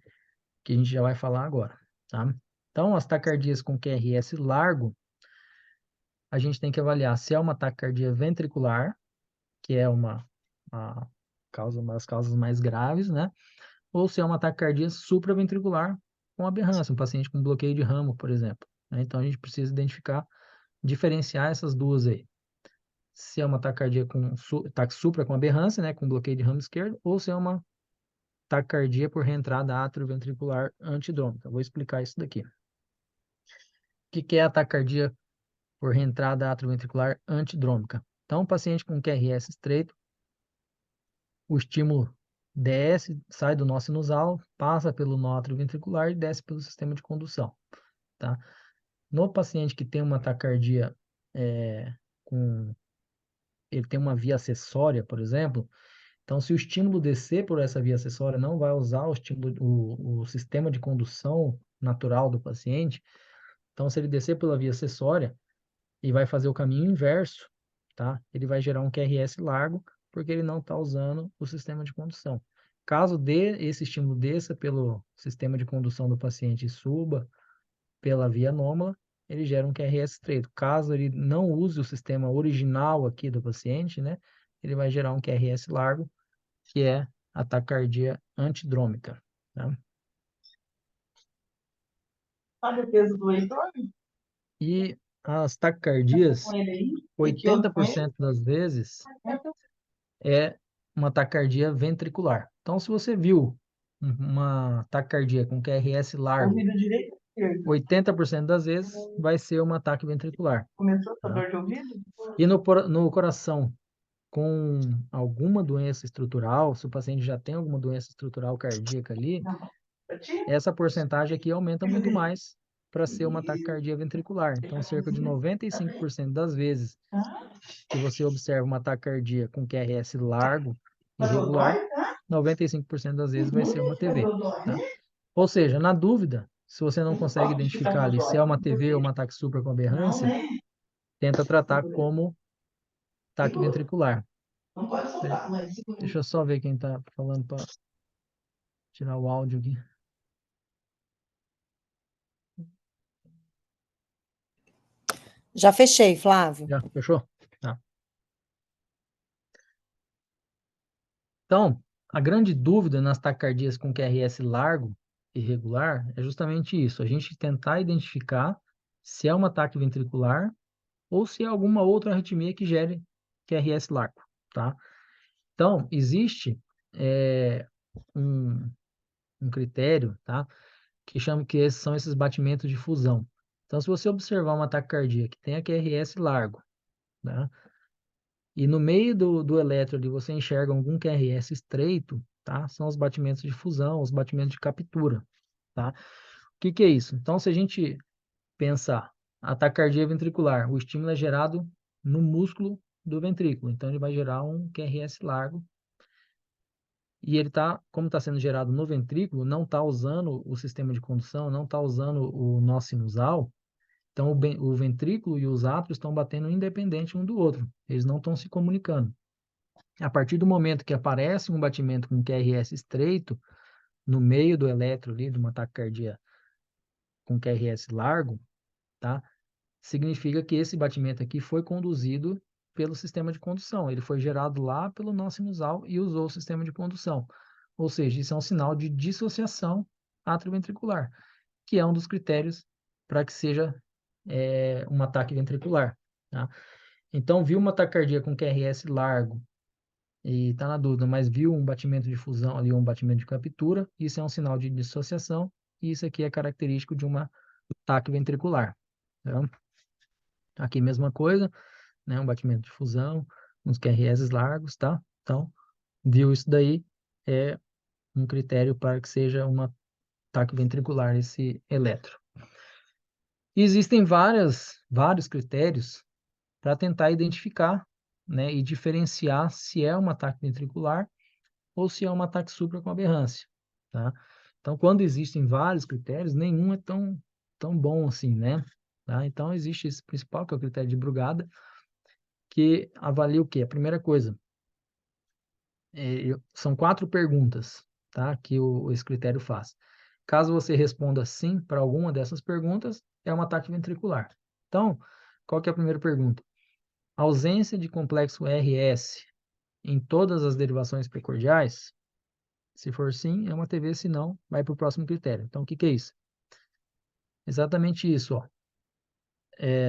que a gente já vai falar agora, tá? Então, as taquicardias com QRS largo, a gente tem que avaliar se é uma taquicardia ventricular, que é uma das causas mais graves, né? Ou se é uma taquicardia supraventricular com aberrância, um paciente com bloqueio de ramo, por exemplo, né? Então, a gente precisa diferenciar essas duas aí. Se é uma taquicardia com taque supra com aberrância, né? Com bloqueio de ramo esquerdo, ou se é uma taquicardia por reentrada atrioventricular antidrômica. Vou explicar isso daqui. O que é a taquicardia por reentrada atrioventricular antidrômica? Então, o paciente com QRS estreito, o estímulo desce, sai do nó sinusal, passa pelo nó atrioventricular e desce pelo sistema de condução, tá? No paciente que tem uma taquicardia ele tem uma via acessória, por exemplo, Então, se o estímulo descer por essa via acessória, não vai usar o sistema de condução natural do paciente. Então, se ele descer pela via acessória e vai fazer o caminho inverso, tá? Ele vai gerar um QRS largo, porque ele não está usando o sistema de condução. Caso esse estímulo desça pelo sistema de condução do paciente e suba pela via anômala, ele gera um QRS estreito. Caso ele não use o sistema original aqui do paciente, né? Ele vai gerar um QRS largo, que é a taquicardia antidrômica, tá? Sabe o peso do Heitor? E as Tá taquicardias, com ele aí? Tem que outro com ele? 80% das vezes, é uma taquicardia ventricular. Então, se você viu uma taquicardia com QRS largo, Ouvido direito ou esquerdo? 80% das vezes vai ser um ataque ventricular, Começou com tá? dor de ouvido? E no coração, com alguma doença estrutural, se o paciente já tem alguma doença estrutural cardíaca ali, Não. Pra ti? essa porcentagem aqui aumenta muito mais para ser uma taquicardia ventricular. Então, cerca de 95% das vezes Ah, que você observa uma taquicardia com QRS largo e mas o regular, dói, tá? 95% das vezes vai ser uma Mas TV, o dói. tá? Ou seja, na dúvida, se você não Não consegue pode ficar identificar com ali se dói. é uma TV ou uma ataque supra com Não, aberrância, né? tenta tratar como ataque Segura. ventricular. Não pode Peraí, soltar, mas segura. deixa eu só ver quem está falando para tirar o áudio aqui. Já fechei, Flávio. Já fechou? Tá. Então, a grande dúvida nas taquicardias com QRS largo e regular é justamente isso, a gente tentar identificar se é um ataque ventricular ou se é alguma outra arritmia que gere QRS largo, tá? Então, existe um, um critério, tá? Que são esses batimentos de fusão. Então, se você observar uma taquicardia que tem a QRS largo, né? E no meio do eletro ali você enxerga algum QRS estreito, tá? São os batimentos de fusão, os batimentos de captura, tá? O que que é isso? Então, se a gente pensar a taquicardia ventricular, o estímulo é gerado no músculo do ventrículo, então ele vai gerar um QRS largo e ele tá, como está sendo gerado no ventrículo, não está usando o sistema de condução, não está usando o nó sinusal, então o ventrículo e os átrios estão batendo independente um do outro, eles não estão se comunicando. A partir do momento que aparece um batimento com QRS estreito, no meio do eletro ali, de uma taquicardia com QRS largo, tá? Significa que esse batimento aqui foi conduzido pelo sistema de condução. Ele foi gerado lá pelo nó sinusal e usou o sistema de condução. Ou seja, isso é um sinal de dissociação atrioventricular, que é um dos critérios para que seja um ataque ventricular, tá? Então, viu uma taquicardia com QRS largo e está na dúvida, mas viu um batimento de fusão ali, um batimento de captura, isso é um sinal de dissociação, e isso aqui é característico de um ataque ventricular. Tá? Aqui mesma coisa, né? Um batimento de fusão, uns QRS largos, tá? Então, viu isso daí, é um critério para que seja um ataque ventricular esse eletro. E existem vários critérios para tentar identificar, né, e diferenciar se é um ataque ventricular ou se é um ataque supra com aberrância, tá? Então, quando existem vários critérios, nenhum é tão bom assim, né? Tá? Então, existe esse principal, que é o critério de Brugada, que avalia o quê? A primeira coisa, são 4 perguntas, tá? Que esse critério faz. Caso você responda sim para alguma dessas perguntas, é um ataque ventricular. Então, qual que é a primeira pergunta? Ausência de complexo RS em todas as derivações precordiais? Se for sim, é uma TV, se não, vai para o próximo critério. Então, o que que é isso? Exatamente isso, ó.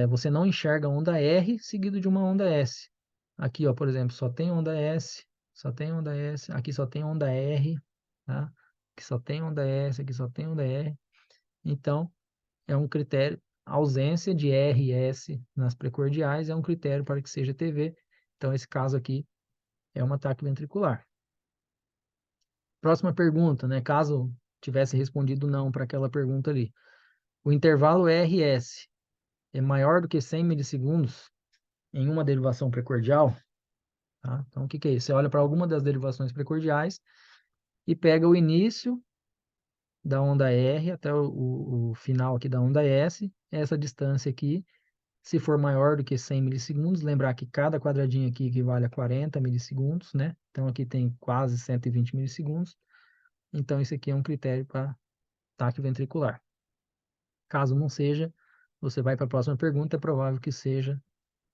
Você não enxerga onda R seguido de uma onda S. Aqui, ó, por exemplo, só tem onda S, só tem onda S, aqui só tem onda R, tá? Aqui só tem onda S, aqui só tem onda R. Então, é um critério, a ausência de R e S nas precordiais é um critério para que seja TV. Então, esse caso aqui é um ataque ventricular. Próxima pergunta, né? Caso tivesse respondido não para aquela pergunta ali. O intervalo RS é maior do que 100 milissegundos em uma derivação precordial? tá? Então, o que que é isso? Você olha para alguma das derivações precordiais e pega o início da onda R até o final aqui da onda S, essa distância aqui, se for maior do que 100 milissegundos, lembrar que cada quadradinho aqui equivale a 40 milissegundos, né? Então, aqui tem quase 120 milissegundos. Então, isso aqui é um critério para ataque ventricular. Caso não seja, você vai para a próxima pergunta, é provável que seja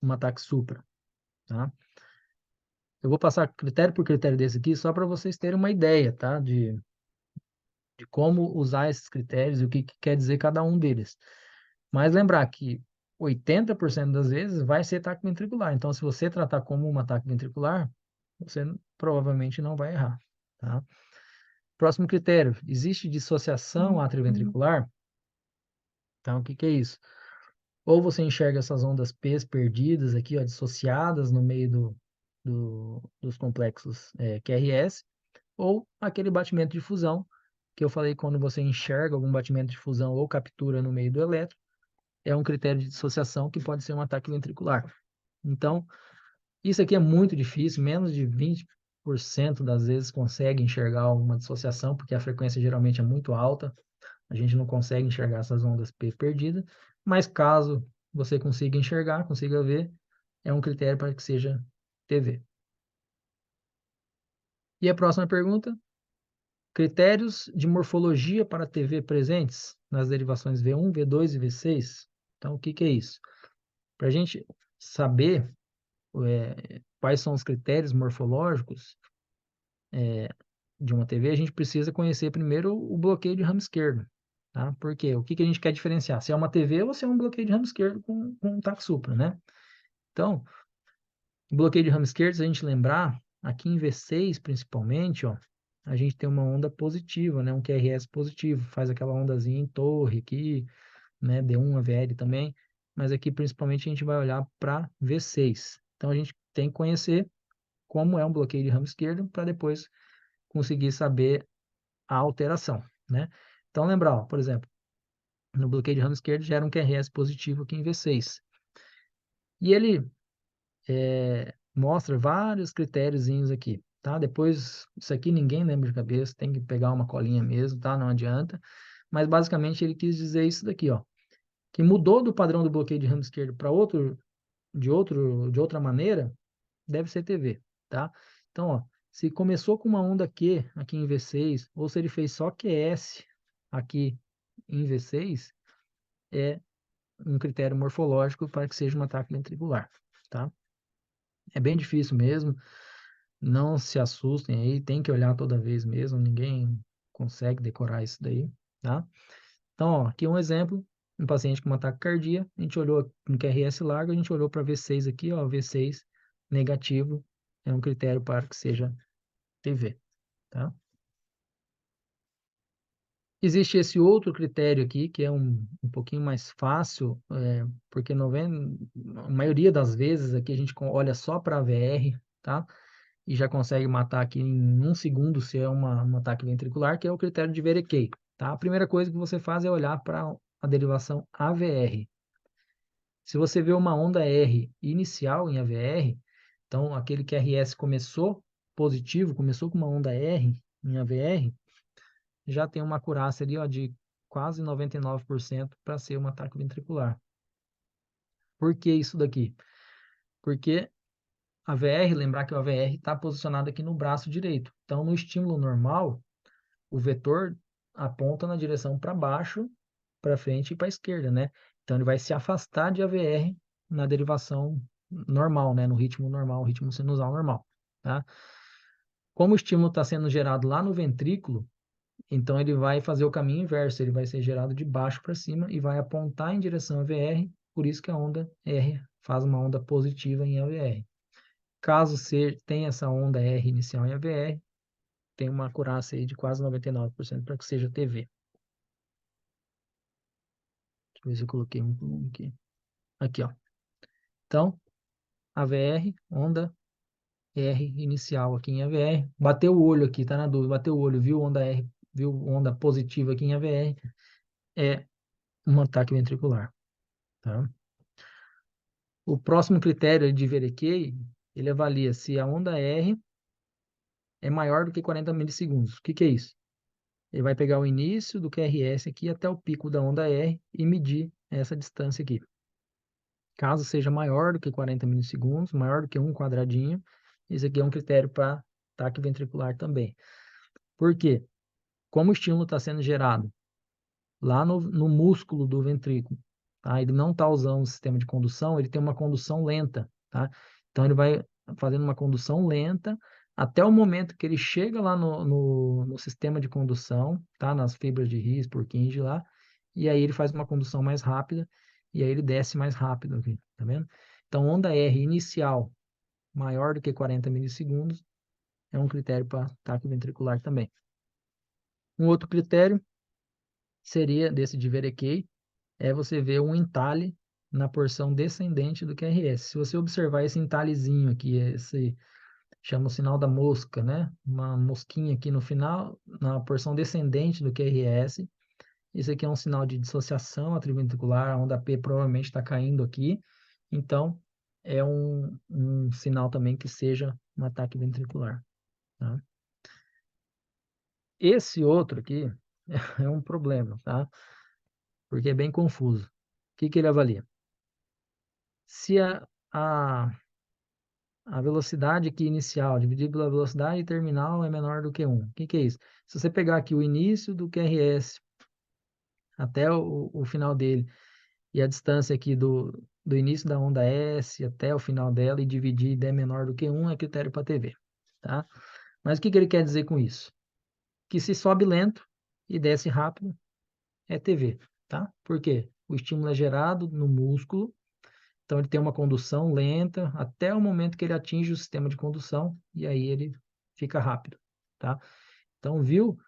um ataque supra, tá? Eu vou passar critério por critério desse aqui, só para vocês terem uma ideia, tá? De como usar esses critérios e o que quer dizer cada um deles. Mas lembrar que 80% das vezes vai ser ataque ventricular. Então, se você tratar como um ataque ventricular, você provavelmente não vai errar, tá? Próximo critério, existe dissociação atrioventricular? Então, o que que é isso? Ou você enxerga essas ondas P perdidas aqui, ó, dissociadas no meio dos complexos QRS, ou aquele batimento de fusão, que eu falei quando você enxerga algum batimento de fusão ou captura no meio do elétron, é um critério de dissociação que pode ser um ataque ventricular. Então, isso aqui é muito difícil, menos de 20% das vezes consegue enxergar uma dissociação, porque a frequência geralmente é muito alta, a gente não consegue enxergar essas ondas P perdidas, mas caso você consiga enxergar, consiga ver, é um critério para que seja TV. E a próxima pergunta, critérios de morfologia para TV presentes nas derivações V1, V2 e V6. Então, o que que é isso? Para a gente saber quais são os critérios morfológicos de uma TV, a gente precisa conhecer primeiro o bloqueio de ramo esquerdo. Tá? Por quê? O que que a gente quer diferenciar? Se é uma TV ou se é um bloqueio de ramo esquerdo com um TAC supra, né? Então, o bloqueio de ramo esquerdo, se a gente lembrar, aqui em V6 principalmente, ó, a gente tem uma onda positiva, né? Um QRS positivo, faz aquela ondazinha em torre aqui, né? D1, AVL também, mas aqui principalmente a gente vai olhar para V6. Então a gente tem que conhecer como é um bloqueio de ramo esquerdo para depois conseguir saber a alteração, né? Então lembrar, ó, por exemplo, no bloqueio de ramo esquerdo gera um QRS positivo aqui em V6. E ele mostra vários critériozinhos aqui, tá? Depois, isso aqui ninguém lembra de cabeça, tem que pegar uma colinha mesmo, tá? Não adianta. Mas basicamente ele quis dizer isso daqui, ó, que mudou do padrão do bloqueio de ramo esquerdo para de outra maneira, deve ser TV, tá? Então, ó, se começou com uma onda Q aqui em V6, ou se ele fez só QS aqui em V6, é um critério morfológico para que seja um ataque ventricular, tá? É bem difícil mesmo, não se assustem aí, tem que olhar toda vez mesmo, ninguém consegue decorar isso daí, tá? Então, ó, aqui um exemplo, um paciente com uma taquicardia, a gente olhou no QRS largo, a gente olhou para V6 aqui, ó, V6 negativo, é um critério para que seja TV, tá? Existe esse outro critério aqui, que é um pouquinho mais fácil, porque a maioria das vezes aqui a gente olha só para a VR, tá? E já consegue matar aqui em 1 segundo se é um ataque ventricular, que é o critério de Verequei, tá? A primeira coisa que você faz é olhar para a derivação AVR. Se você vê uma onda R inicial em AVR, então aquele QRS começou positivo, começou com uma onda R em AVR, já tem uma acurácia ali, ó, de quase 99% para ser um ataque ventricular. Por que isso daqui? Porque a VR, lembrar que o AVR está posicionado aqui no braço direito. Então, no estímulo normal, o vetor aponta na direção para baixo, para frente e para a esquerda, né? Então, ele vai se afastar de AVR na derivação normal, né? No ritmo normal, ritmo sinusal normal, tá? Como o estímulo está sendo gerado lá no ventrículo, então ele vai fazer o caminho inverso, ele vai ser gerado de baixo para cima e vai apontar em direção a VR, por isso que a onda R faz uma onda positiva em AVR. Caso tenha essa onda R inicial em AVR, tem uma acurácia aí de quase 99% para que seja TV. Deixa eu ver se eu coloquei um por um aqui. Aqui, ó. Então, AVR, onda R inicial aqui em AVR. Bateu o olho aqui, tá na dúvida. Bateu o olho, viu onda R, viu onda positiva aqui em AVR. É um ataque ventricular, tá? O próximo critério de Verequei ele avalia se a onda R é maior do que 40 milissegundos. O que que é isso? Ele vai pegar o início do QRS aqui até o pico da onda R e medir essa distância aqui. Caso seja maior do que 40 milissegundos, maior do que 1 quadradinho, esse aqui é um critério para ataque ventricular também. Por quê? Como o estímulo está sendo gerado lá no músculo do ventrículo, tá? Ele não está usando o sistema de condução, ele tem uma condução lenta, tá? Então, ele vai fazendo uma condução lenta até o momento que ele chega lá no sistema de condução, tá? Nas fibras de His, Purkinje lá, e aí ele faz uma condução mais rápida, e aí ele desce mais rápido aqui, tá vendo? Então, onda R inicial maior do que 40 milissegundos é um critério para ataque ventricular também. Um outro critério seria, desse de Verekey, é você ver um entalhe na porção descendente do QRS. Se você observar esse entalhezinho aqui, esse chama o sinal da mosca, né? Uma mosquinha aqui no final, na porção descendente do QRS. Isso aqui é um sinal de dissociação atrioventricular, a onda P provavelmente está caindo aqui. Então, é um sinal também que seja um ataque ventricular. Tá? Esse outro aqui é um problema, tá? Porque é bem confuso. O que que ele avalia? Se a velocidade aqui inicial dividida pela velocidade terminal é menor do que 1. O que que é isso? Se você pegar aqui o início do QRS até o final dele e a distância aqui do início da onda S até o final dela e dividir e der menor do que 1 é critério para TV, tá? Mas o que que ele quer dizer com isso? Que se sobe lento e desce rápido é TV, tá? Por quê? O estímulo é gerado no músculo. Então, ele tem uma condução lenta até o momento que ele atinge o sistema de condução e aí ele fica rápido, tá? Então, viu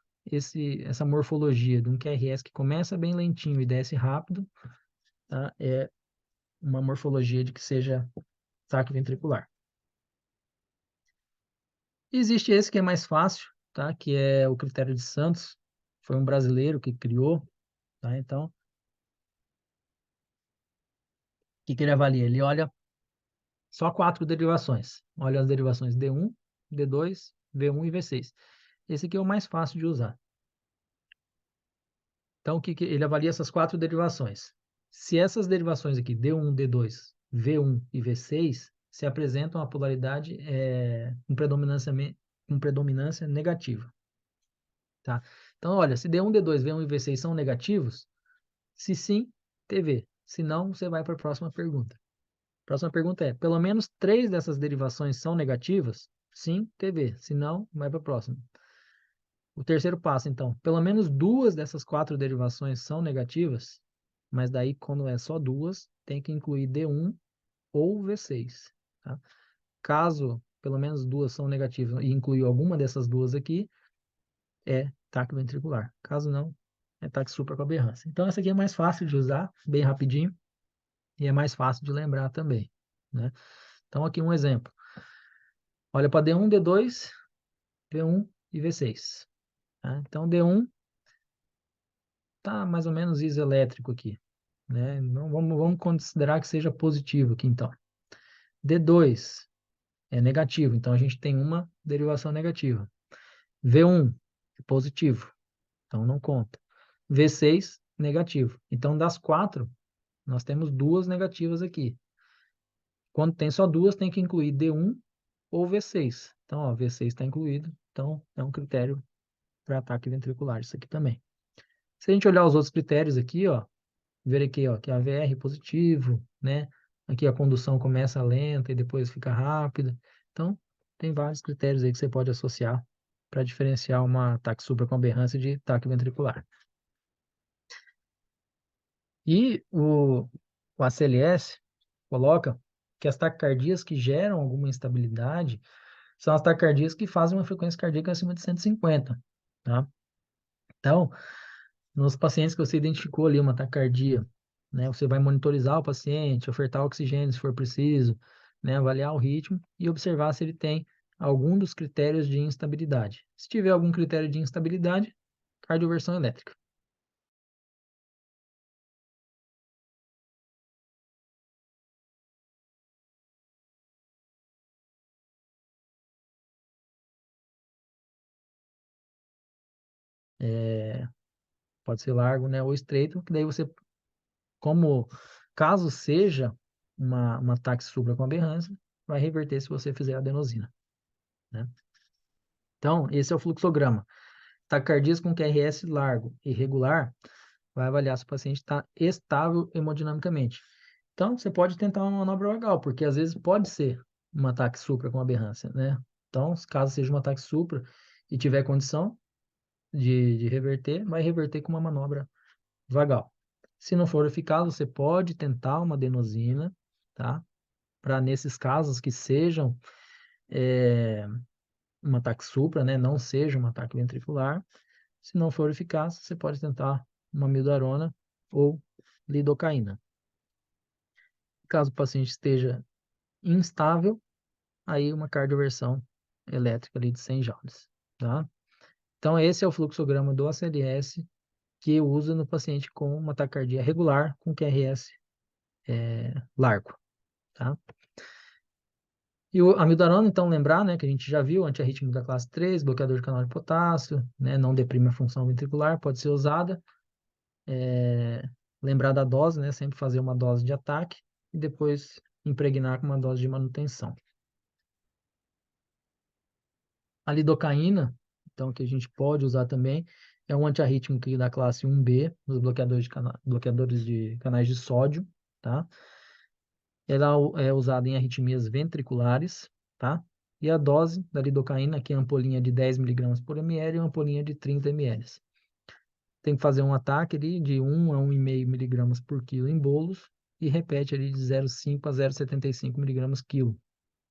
essa morfologia de um QRS que começa bem lentinho e desce rápido, tá? É uma morfologia de que seja ataque ventricular. Existe esse que é mais fácil, tá? Que é o critério de Santos. Foi um brasileiro que criou, tá? Então, o que que ele avalia? Ele olha só 4 derivações. Olha as derivações D1, D2, V1 e V6. Esse aqui é o mais fácil de usar. Então, ele avalia essas 4 derivações. Se essas derivações aqui, D1, D2, V1 e V6, se apresentam a polaridade com predominância negativa. Tá? Então, olha, se D1, D2, V1 e V6 são negativos, se sim, TV. Se não, você vai para a próxima pergunta. A próxima pergunta é, pelo menos 3 dessas derivações são negativas? Sim, TV. Se não, vai para a próxima. O terceiro passo, então, pelo menos 2 dessas 4 derivações são negativas, mas daí, quando é só 2, tem que incluir D1 ou V6. Tá? Caso pelo menos 2 são negativas e incluir alguma dessas 2 aqui, é ataque ventricular. Caso não, é ataque supra com aberrância. Então, essa aqui é mais fácil de usar, bem rapidinho, e é mais fácil de lembrar também. Né? Então, aqui um exemplo. Olha para D1, D2, V1 e V6. Tá? Então, D1 está mais ou menos isoelétrico aqui. Né? Não, vamos considerar que seja positivo aqui, então. D2 é negativo, então a gente tem uma derivação negativa. V1 é positivo, então não conta. V6, negativo. Então, das 4, nós temos 2 negativas aqui. Quando tem só 2, tem que incluir D1 ou V6. Então, ó, V6 está incluído, então é um critério para ataque ventricular, isso aqui também. Se a gente olhar os outros critérios aqui, ó, ver aqui, ó, que a VR é positivo, né? Aqui a condução começa lenta e depois fica rápida. Então, tem vários critérios aí que você pode associar para diferenciar uma ataque supra com aberrância de ataque ventricular. E o ACLS coloca que as taquicardias que geram alguma instabilidade são as taquicardias que fazem uma frequência cardíaca acima de 150, tá? Então, nos pacientes que você identificou ali uma taquicardia, né, você vai monitorizar o paciente, ofertar oxigênio se for preciso, né, avaliar o ritmo e observar se ele tem algum dos critérios de instabilidade. Se tiver algum critério de instabilidade, cardioversão elétrica. pode ser largo, né, ou estreito, que daí você, caso seja uma ataque supra com aberrância, vai reverter se você fizer adenosina, né? Então, esse é o fluxograma. Taquicardias com QRS largo e regular, vai avaliar se o paciente está estável hemodinamicamente. Então, você pode tentar uma manobra vagal, porque às vezes pode ser um ataque supra com aberrância, né? Então, caso seja um ataque supra e tiver condição de reverter, vai reverter com uma manobra vagal. Se não for eficaz, você pode tentar uma adenosina, tá? Para nesses casos que sejam um ataque supra, né? Não seja um ataque ventricular. Se não for eficaz, você pode tentar uma mildarona ou lidocaína. Caso o paciente esteja instável, aí uma cardioversão elétrica ali de 100 joules, tá? Então, esse é o fluxograma do ACLS que usa no paciente com uma taquicardia regular com QRS largo, tá? E a mildarona, então, lembrar, né, que a gente já viu, antiarrítmico da classe 3, bloqueador de canal de potássio, né, não deprime a função ventricular, pode ser usada. Lembrar da dose, né, sempre fazer uma dose de ataque e depois impregnar com uma dose de manutenção. A lidocaína, então, que a gente pode usar também, é um antiarrítmico da classe 1B, dos bloqueadores de canais de sódio, tá? Ela é usada em arritmias ventriculares, tá? E a dose da lidocaína, que é ampolinha de 10 mg por ml e uma ampolinha de 30 ml. Tem que fazer um ataque ali de 1 a 1,5 mg por quilo em bolos e repete ali de 0,5 a 0,75 mg quilo,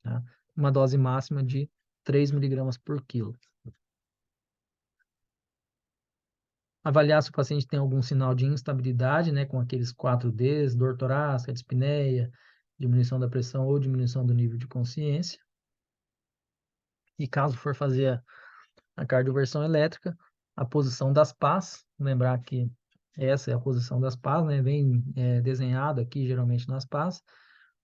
tá? Uma dose máxima de 3 mg por quilo. Avaliar se o paciente tem algum sinal de instabilidade, né, com aqueles 4Ds, dor torácica, dispneia, diminuição da pressão ou diminuição do nível de consciência. E caso for fazer a cardioversão elétrica, a posição das pás, lembrar que essa é a posição das pás, né, vem desenhado aqui geralmente nas pás,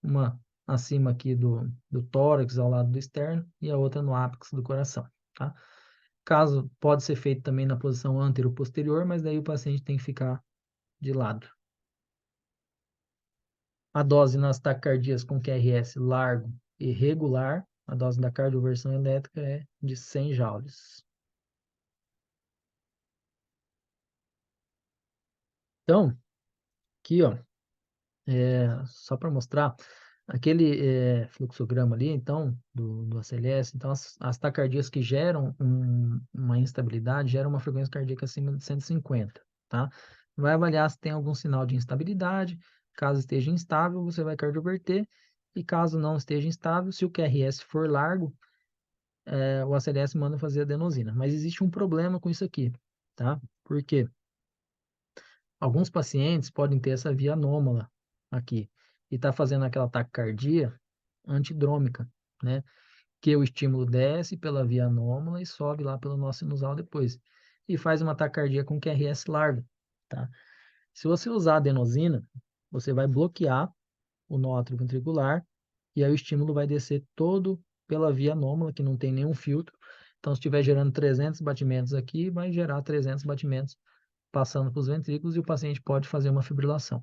uma acima aqui do tórax ao lado do externo e a outra no ápice do coração, tá? Caso pode ser feito também na posição antero-posterior, mas daí o paciente tem que ficar de lado. A dose nas taquicardias com QRS largo e regular, a dose da cardioversão elétrica é de 100 joules. Então, aqui, ó, só para mostrar, aquele fluxograma ali, então, do ACLS, então, as taquicardias que geram uma instabilidade, geram uma frequência cardíaca acima de 150, tá? Vai avaliar se tem algum sinal de instabilidade. Caso esteja instável, você vai cardioverter. E caso não esteja instável, se o QRS for largo, o ACLS manda fazer adenosina. Mas existe um problema com isso aqui, tá? Por quê? Alguns pacientes podem ter essa via anômala aqui e tá fazendo aquela taquicardia antidrômica, né? Que o estímulo desce pela via anômala e sobe lá pelo nó sinusal depois. E faz uma taquicardia com QRS largo, tá? Se você usar adenosina, você vai bloquear o nó atrioventricular e aí o estímulo vai descer todo pela via anômala, que não tem nenhum filtro. Então, se estiver gerando 300 batimentos aqui, vai gerar 300 batimentos passando para os ventrículos e o paciente pode fazer uma fibrilação,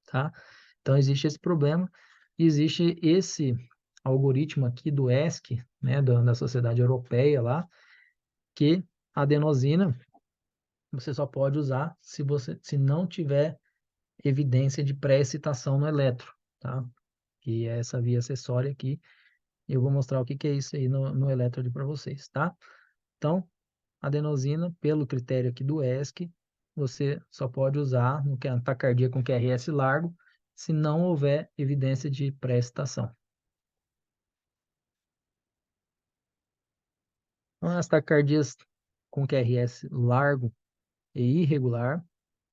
tá? Então, existe esse problema. Existe esse algoritmo aqui do ESC, né, da Sociedade Europeia lá, que a adenosina você só pode usar se não tiver evidência de pré-excitação no eletro, tá? Que é essa via acessória aqui. Eu vou mostrar o que é isso aí no eletro para vocês, tá? Então, adenosina, pelo critério aqui do ESC, você só pode usar no que é taquicardia com QRS largo, se não houver evidência de pré-excitação. Então, as taquicardias com QRS largo e irregular,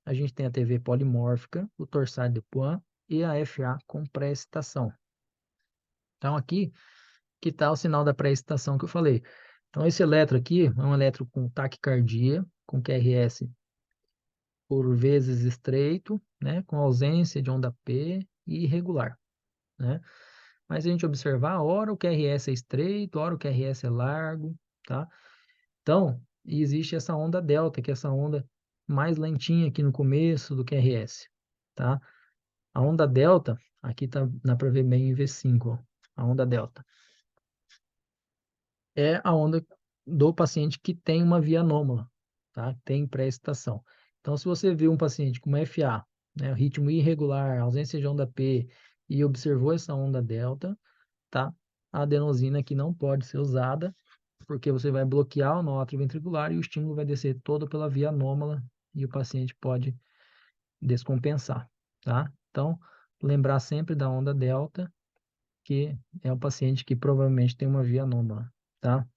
a gente tem a TV polimórfica, o torsade de Poix e a FA com pré-excitação. Então, aqui que está o sinal da pré-excitação que eu falei. Então, esse eletro aqui é um eletro com taquicardia, com QRS por vezes estreito, né, com ausência de onda P e irregular, né? Mas a gente observar, ora o QRS é estreito, ora o QRS é largo, tá? Então, e existe essa onda delta, que é essa onda mais lentinha aqui no começo do QRS, tá? A onda delta, aqui dá para ver bem em V5, ó, a onda delta. É a onda do paciente que tem uma via anômala, tá? Tem pré-excitação. Então, se você vê um paciente com uma FA, né, ritmo irregular, ausência de onda P, e observou essa onda delta, tá? A adenosina aqui não pode ser usada, porque você vai bloquear o nó atrioventricular e o estímulo vai descer todo pela via anômala e o paciente pode descompensar, tá? Então, lembrar sempre da onda delta, que é o paciente que provavelmente tem uma via anômala, tá?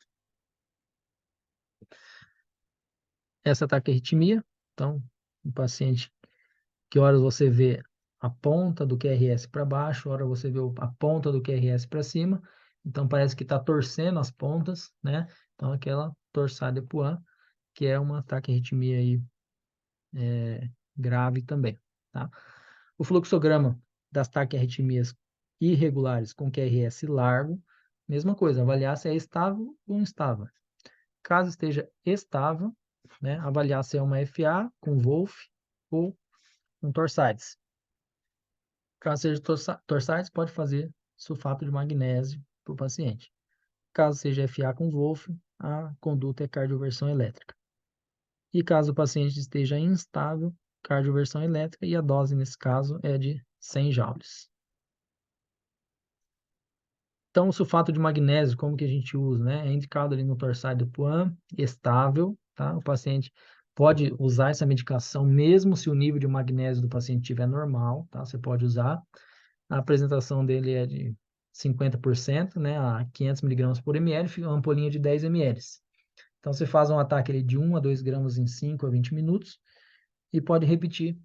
Essa taquiarritmia, então, o paciente, que horas você vê a ponta do QRS para baixo, hora você vê a ponta do QRS para cima, então parece que está torcendo as pontas, né? Então, aquela torsade Epuan, que é uma taquiarritmia aí, grave também, tá? O fluxograma das taquiarritmias irregulares com QRS largo, mesma coisa, avaliar se é estável ou instável. Caso esteja estável, né, avaliar se é uma FA com Wolff ou um Torsades. Caso seja Torsades, pode fazer sulfato de magnésio para o paciente. Caso seja FA com Wolff, a conduta é cardioversão elétrica. E caso o paciente esteja instável, cardioversão elétrica, e a dose nesse caso é de 100 joules. Então, o sulfato de magnésio, como que a gente usa, né? É indicado ali no Torsade do Puan, estável, tá? O paciente pode usar essa medicação mesmo se o nível de magnésio do paciente estiver normal, tá? Você pode usar. A apresentação dele é de 50%, né? A 500 mg por ml, fica uma ampolinha de 10 ml. Então, você faz um ataque ali de 1 a 2 gramas em 5 a 20 minutos e pode repetir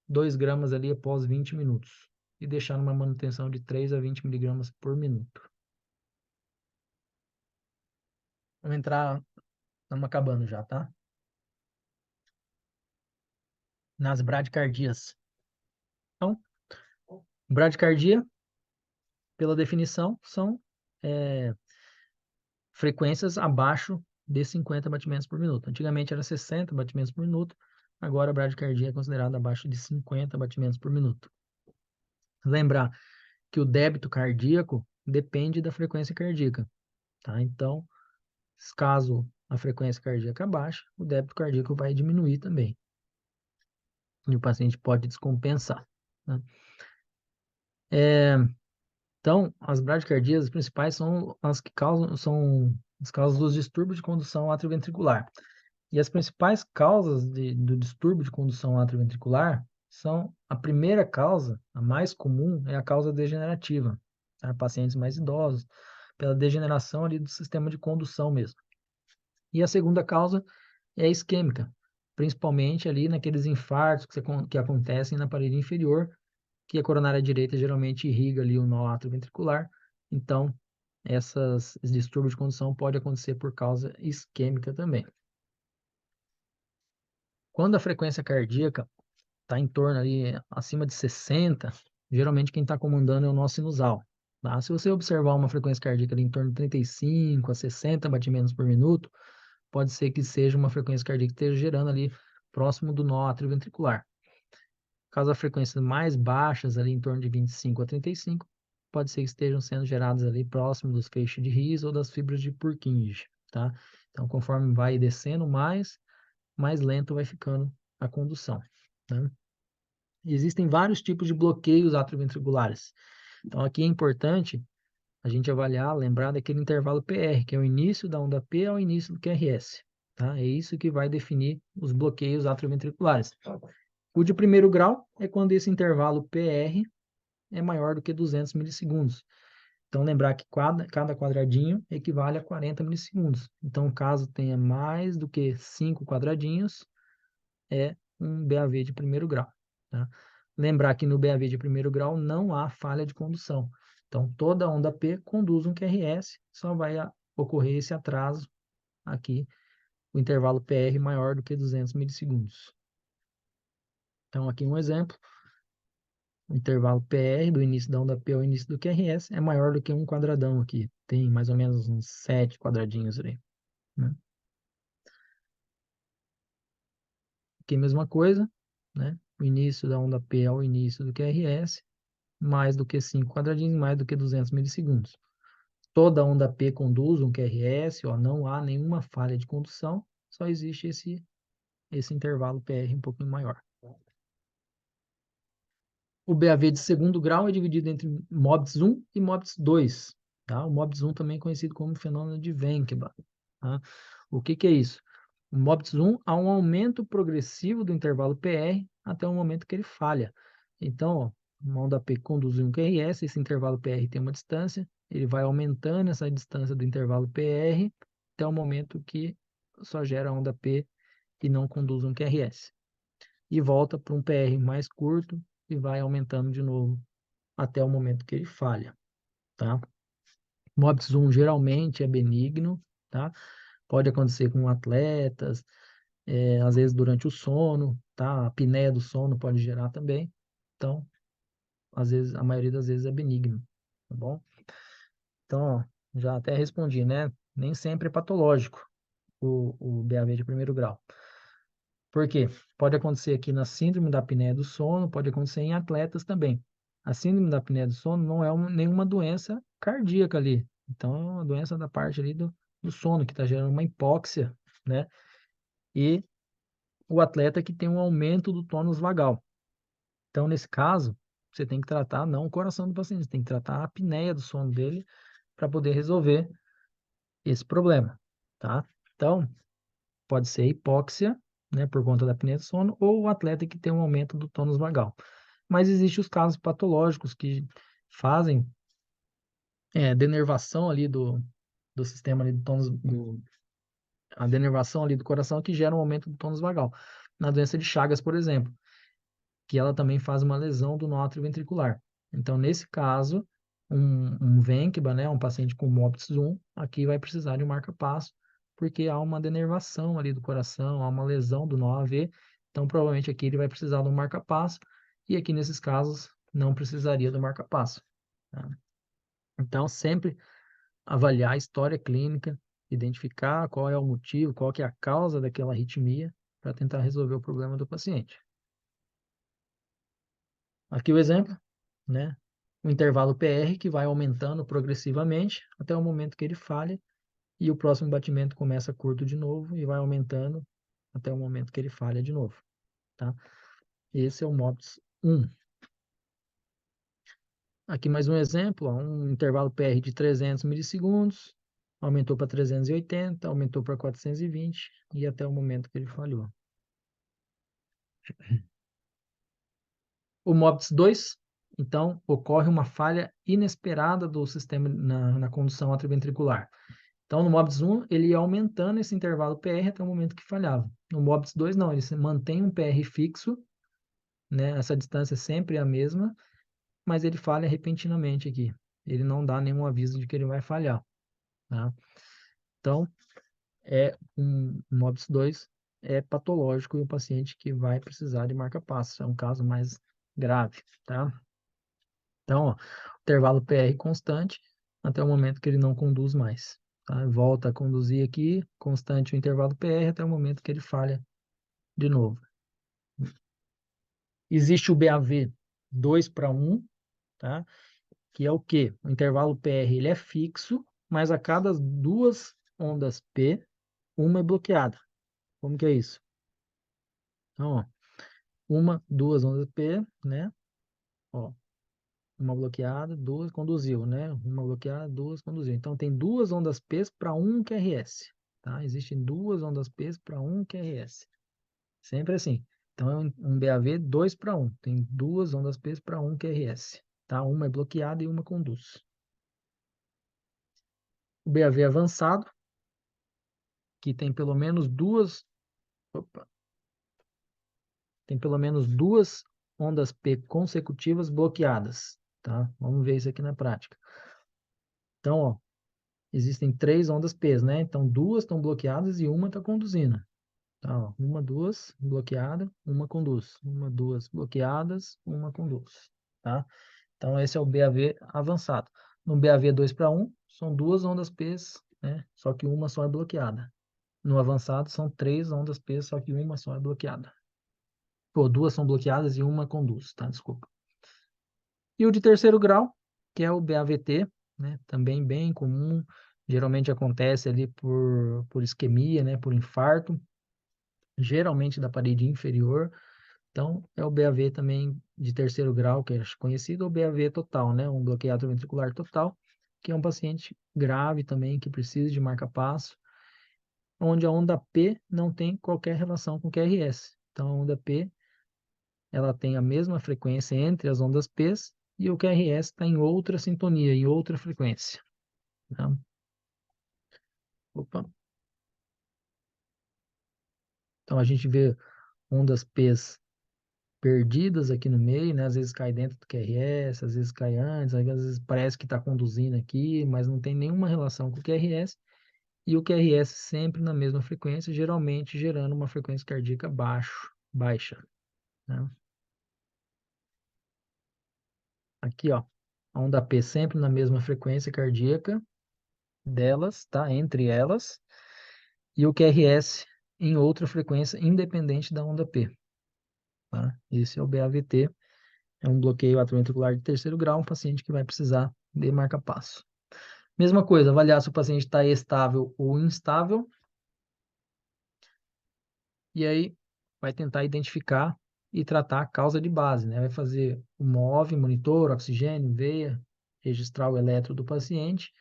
2 gramas ali após 20 minutos e deixar numa manutenção de 3 a 20 mg por minuto. Vamos entrar, estamos acabando já, tá? Nas bradicardias. Então, bradicardia, pela definição, são frequências abaixo de 50 batimentos por minuto. Antigamente era 60 batimentos por minuto, agora a bradicardia é considerada abaixo de 50 batimentos por minuto. Lembrar que o débito cardíaco depende da frequência cardíaca, tá? Então, caso a frequência cardíaca baixe, o débito cardíaco vai diminuir também. E o paciente pode descompensar, né? Então, as bradicardias principais são as que são as causas dos distúrbios de condução atrioventricular. E as principais causas do distúrbio de condução atrioventricular são, a primeira causa, a mais comum, é a causa degenerativa, tá? Pacientes mais idosos, pela degeneração ali do sistema de condução mesmo. E a segunda causa é a isquêmica, principalmente ali naqueles infartos que acontecem na parede inferior, que a coronária direita geralmente irriga ali o nó atrioventricular. Então, esses distúrbios de condução podem acontecer por causa isquêmica também. Quando a frequência cardíaca está em torno ali, acima de 60, geralmente quem está comandando é o nó sinusal, tá? Se você observar uma frequência cardíaca ali em torno de 35 a 60 batimentos por minuto, pode ser que seja uma frequência cardíaca que esteja gerando ali próximo do nó atrioventricular. Caso a frequências mais baixas, ali em torno de 25 a 35, pode ser que estejam sendo geradas ali próximo dos feixes de His ou das fibras de Purkinje, tá? Então, conforme vai descendo mais lento vai ficando a condução, né? Existem vários tipos de bloqueios atrioventriculares. Então, aqui é importante a gente avaliar, lembrar daquele intervalo PR, que é o início da onda P ao início do QRS, tá? É isso que vai definir os bloqueios atrioventriculares. O de primeiro grau é quando esse intervalo PR é maior do que 200 milissegundos. Então, lembrar que cada quadradinho equivale a 40 milissegundos. Então, caso tenha mais do que 5 quadradinhos, é um BAV de primeiro grau, tá? Lembrar que no BAV de primeiro grau não há falha de condução. Então, toda onda P conduz um QRS, só vai ocorrer esse atraso aqui, o intervalo PR maior do que 200 milissegundos. Então, aqui um exemplo. O intervalo PR do início da onda P ao início do QRS é maior do que um quadradão aqui. Tem mais ou menos uns 7 quadradinhos ali, né? aqui a mesma coisa, né? O início da onda P é o início do QRS, mais do que 5 quadradinhos, mais do que 200 milissegundos. Toda onda P conduz um QRS, ó, não há nenhuma falha de condução, só existe esse intervalo PR um pouquinho maior. O BAV de segundo grau é dividido entre MOBITS 1 e MOBITS 2. Tá? O MOBITS 1 também é conhecido como fenômeno de Wenkeba. Tá? O que é isso? O MOBITS 1 há um aumento progressivo do intervalo PR até o momento que ele falha. Então, ó, uma onda P conduz um QRS, esse intervalo PR tem uma distância, ele vai aumentando essa distância do intervalo PR até o momento que só gera onda P e não conduz um QRS. E volta para um PR mais curto e vai aumentando de novo até o momento que ele falha, tá? MOBITS 1 geralmente é benigno, tá? Pode acontecer com atletas, às vezes durante o sono, tá? A apneia do sono pode gerar também. Então, às vezes, a maioria das vezes é benigno, tá bom? Então, ó, já até respondi, né? Nem sempre é patológico o BAV de primeiro grau. Por quê? Pode acontecer aqui na síndrome da apneia do sono, pode acontecer em atletas também. A síndrome da apneia do sono não é nenhuma doença cardíaca ali. Então, é uma doença da parte ali do sono, que está gerando uma hipóxia, né? E o atleta que tem um aumento do tônus vagal. Então, nesse caso, você tem que tratar não o coração do paciente, você tem que tratar a apneia do sono dele para poder resolver esse problema, tá? Então, pode ser hipóxia, né, por conta da apneia do sono, ou o atleta que tem um aumento do tônus vagal. Mas existem os casos patológicos que fazem denervação ali do sistema ali do tônus, a denervação ali do coração que gera um aumento do tônus vagal. Na doença de Chagas, por exemplo, que ela também faz uma lesão do nó átrio ventricular. Então, nesse caso, um Wenkeba, né, um paciente com MOBITS 1, aqui vai precisar de um marca-passo, porque há uma denervação ali do coração, há uma lesão do nó AV, então provavelmente aqui ele vai precisar de um marca-passo, e aqui nesses casos não precisaria do marca-passo. Tá? Então, sempre avaliar a história clínica, identificar qual é o motivo, qual que é a causa daquela arritmia, para tentar resolver o problema do paciente. Aqui o exemplo, né? O intervalo PR que vai aumentando progressivamente até o momento que ele falha e o próximo batimento começa curto de novo e vai aumentando até o momento que ele falha de novo, tá? Esse é o MOBITS 1. Aqui mais um exemplo, ó, um intervalo PR de 300 milissegundos, aumentou para 380, aumentou para 420 e até o momento que ele falhou. O MOBITS 2, então, ocorre uma falha inesperada do sistema na condução atrioventricular. Então, no MOBITS 1, ele ia aumentando esse intervalo PR até o momento que falhava. No MOBITS 2, não, ele mantém um PR fixo, né? Essa distância sempre é a mesma, mas ele falha repentinamente aqui. Ele não dá nenhum aviso de que ele vai falhar, tá? Então, um MOBITS 2 é patológico e o paciente que vai precisar de marca-passo. É um caso mais grave, tá? Então, ó, intervalo PR constante até o momento que ele não conduz mais. Tá? Volta a conduzir aqui, constante o intervalo PR até o momento que ele falha de novo. Existe o BAV 2:1, tá? Que é o quê? O intervalo PR ele é fixo, mas a cada duas ondas P, uma é bloqueada. Como que é isso? Então, ó, duas ondas P, né? Ó, uma bloqueada, duas conduziu, né? Uma bloqueada, duas conduziu. Então, tem duas ondas P para um QRS, tá? Existem duas ondas P para um QRS. Sempre assim. Então, é um BAV 2:1. Tem duas ondas P para um QRS, tá? Uma é bloqueada e uma conduz. O BAV avançado, que tem pelo menos duas... Opa, tem pelo menos duas ondas P consecutivas bloqueadas, tá? Vamos ver isso aqui na prática. Então, ó, existem três ondas P, né? Então, duas estão bloqueadas e uma está conduzindo. Tá, ó, uma, duas, bloqueada, uma conduz. Uma, duas, bloqueadas, uma conduz. Tá? Então, esse é o BAV avançado. No BAV 2:1, são duas ondas P, né? Só que uma só é bloqueada. No avançado, são três ondas P, só que uma só é bloqueada. Ou 2 são bloqueadas e uma conduz, tá? Desculpa. E o de terceiro grau, que é o BAVT, né? Também bem comum, geralmente acontece ali por isquemia, né? Por infarto, geralmente da parede inferior. Então, é o BAV também de terceiro grau, que é conhecido, ou BAV total, né? Um bloqueio ventricular total, que é um paciente grave também, que precisa de marca-passo, onde a onda P não tem qualquer relação com o QRS. Então, a onda P, ela tem a mesma frequência entre as ondas P's, e o QRS está em outra sintonia, em outra frequência. Tá? Opa. Então, a gente vê ondas P's perdidas aqui no meio, né? Às vezes cai dentro do QRS, às vezes cai antes, às vezes parece que está conduzindo aqui, mas não tem nenhuma relação com o QRS, e o QRS sempre na mesma frequência, geralmente gerando uma frequência cardíaca baixa, né? Aqui, ó, a onda P sempre na mesma frequência cardíaca delas, tá? Entre elas, e o QRS em outra frequência independente da onda P, tá? Esse é o BAVT. É um bloqueio atrioventricular de terceiro grau, um paciente que vai precisar de marca-passo. Mesma coisa, avaliar se o paciente está estável ou instável. E aí vai tentar identificar e tratar a causa de base, né? Vai fazer o MOV, monitor, oxigênio, veia, registrar o eletro do paciente,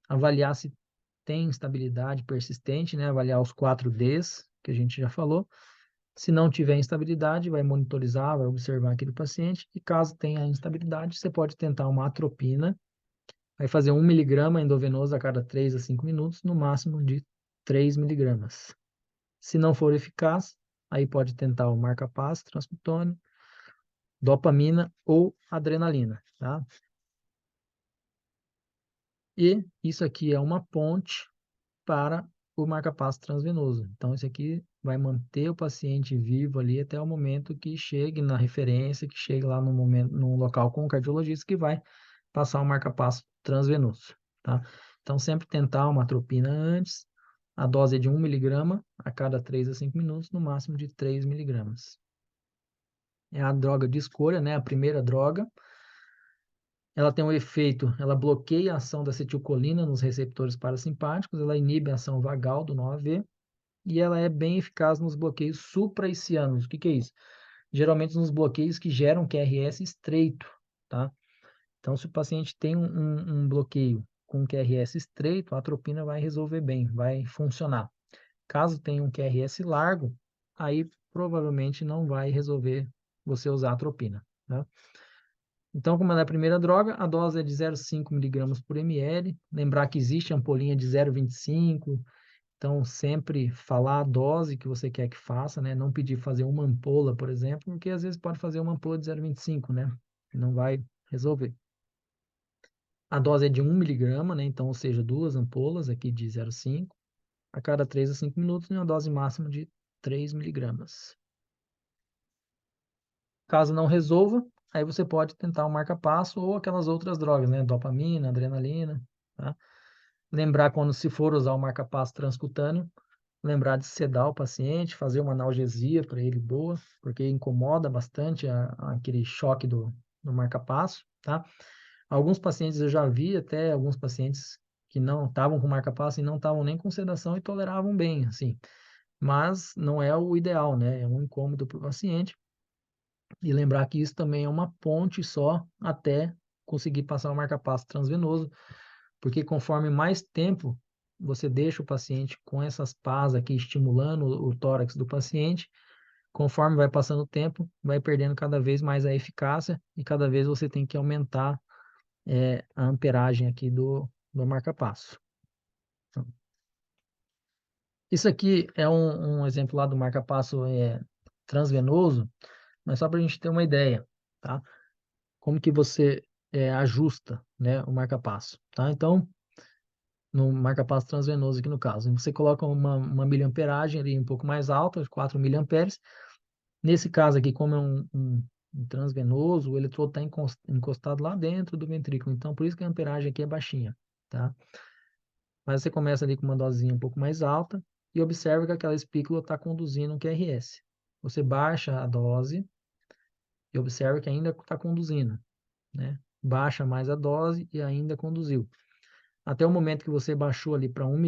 avaliar se tem instabilidade persistente, né? Avaliar os 4 Ds, que a gente já falou. Se não tiver instabilidade, vai monitorizar, vai observar aquele paciente. E caso tenha instabilidade, você pode tentar uma atropina. Vai fazer 1 miligrama endovenoso a cada 3 a 5 minutos, no máximo de 3 miligramas. Se não for eficaz, aí pode tentar o marca-passo, transcutâneo, dopamina ou adrenalina, tá? E isso aqui é uma ponte para o marca-passo transvenoso. Então, isso aqui vai manter o paciente vivo ali até o momento que chegue na referência, que chegue lá no local com o cardiologista que vai passar o marca-passo transvenoso, tá? Então, sempre tentar uma atropina antes. A dose é de 1 miligrama a cada 3 a 5 minutos, no máximo de 3 miligramas. É a droga de escolha, né? A primeira droga. Ela tem um efeito, ela bloqueia a ação da acetilcolina nos receptores parasimpáticos, ela inibe a ação vagal do NOAV e ela é bem eficaz nos bloqueios supraicianos. O que que é isso? Geralmente nos bloqueios que geram QRS estreito, tá? Então, se o paciente tem um bloqueio com QRS estreito, a atropina vai resolver bem, vai funcionar. Caso tenha um QRS largo, aí provavelmente não vai resolver você usar a atropina, tá? Então, como ela é a primeira droga, a dose é de 0,5 mg por ml. Lembrar que existe ampolinha de 0,25. Então, sempre falar a dose que você quer que faça, né? Não pedir fazer uma ampola, por exemplo, porque às vezes pode fazer uma ampola de 0,25, né? Não vai resolver. A dose é de 1 miligrama, né? Então, ou seja, 2 ampolas aqui de 0,5 a cada 3 a 5 minutos, e uma dose máxima de 3 miligramas. Caso não resolva, aí você pode tentar o marca-passo ou aquelas outras drogas, né? Dopamina, adrenalina, tá? Lembrar quando se for usar o marca-passo transcutâneo, lembrar de sedar o paciente, fazer uma analgesia para ele boa, porque incomoda bastante aquele choque do marca-passo, tá? Alguns pacientes eu já vi, até alguns pacientes que não estavam com marca-passo e não estavam nem com sedação e toleravam bem, assim. Mas não é o ideal, né? É um incômodo para o paciente. E lembrar que isso também é uma ponte só até conseguir passar o marca-passo transvenoso, porque conforme mais tempo você deixa o paciente com essas pás aqui estimulando o tórax do paciente, conforme vai passando o tempo, vai perdendo cada vez mais a eficácia e cada vez você tem que aumentar a amperagem aqui do marca-passo. Isso aqui é um exemplo lá do marca-passo transvenoso, mas só para a gente ter uma ideia, tá? Como que você ajusta, né, o marca-passo, tá? Então, no marca-passo transvenoso aqui no caso, você coloca uma miliamperagem ali um pouco mais alta, 4 miliamperes. Nesse caso aqui, como é um transvenoso, o eletrodo está encostado lá dentro do ventrículo, então por isso que a amperagem aqui é baixinha, tá? Mas você começa ali com uma dosinha um pouco mais alta e observa que aquela espícula está conduzindo um QRS. você baixa a dose e observa que ainda está conduzindo, né? Baixa mais a dose e ainda conduziu. Até o momento que você baixou ali para 1 mA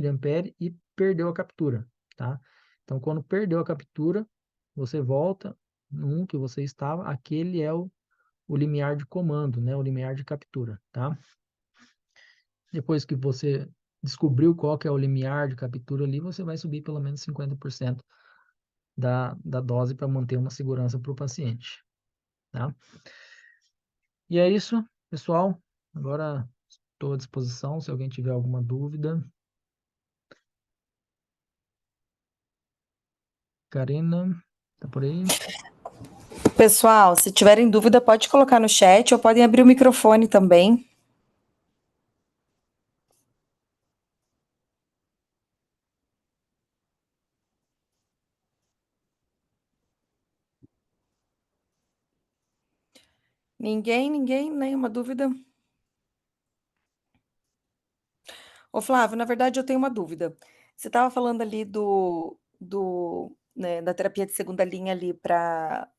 e perdeu a captura, tá? Então, quando perdeu a captura, você volta no que você estava, aquele é o limiar de comando, né? O limiar de captura, tá? Depois que você descobriu qual que é o limiar de captura ali, você vai subir pelo menos 50% da dose para manter uma segurança para o paciente, tá? E é isso, pessoal. Agora estou à disposição se alguém tiver alguma dúvida. Karina, tá por aí? Pessoal, se tiverem dúvida, pode colocar no chat ou podem abrir o microfone também. Ninguém, nenhuma dúvida? Ô, Flávio, na verdade eu tenho uma dúvida. Você estava falando ali né, da terapia de segunda linha ali para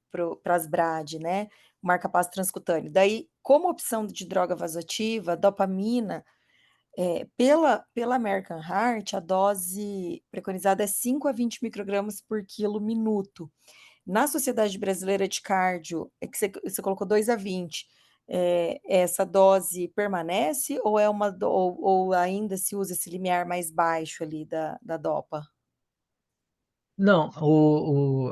as BRAD, né? Marca-passo transcutâneo. Daí, como opção de droga vasoativa, dopamina, pela American Heart, a dose preconizada é 5 a 20 microgramas por quilo minuto. Na Sociedade Brasileira de Cardio, é que você colocou 2 a 20. Essa dose permanece ou ou ainda se usa esse limiar mais baixo ali da DOPA? Não,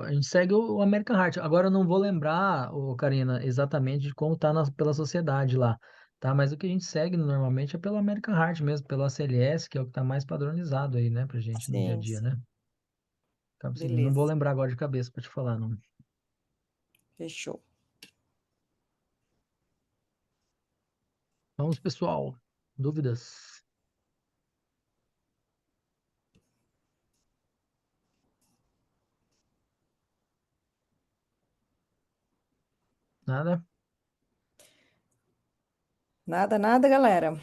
a gente segue o American Heart. Agora eu não vou lembrar, Karina, exatamente de como está pela sociedade lá, tá? Mas o que a gente segue normalmente é pelo American Heart mesmo, pelo ACLS, que é o que está mais padronizado aí, né, pra gente no dia a Sim, dia, sim. né? Acaba seguindo. Não vou Beleza, lembrar agora de cabeça para te falar, não. fechou. Vamos, pessoal. Dúvidas? Nada? Nada, galera.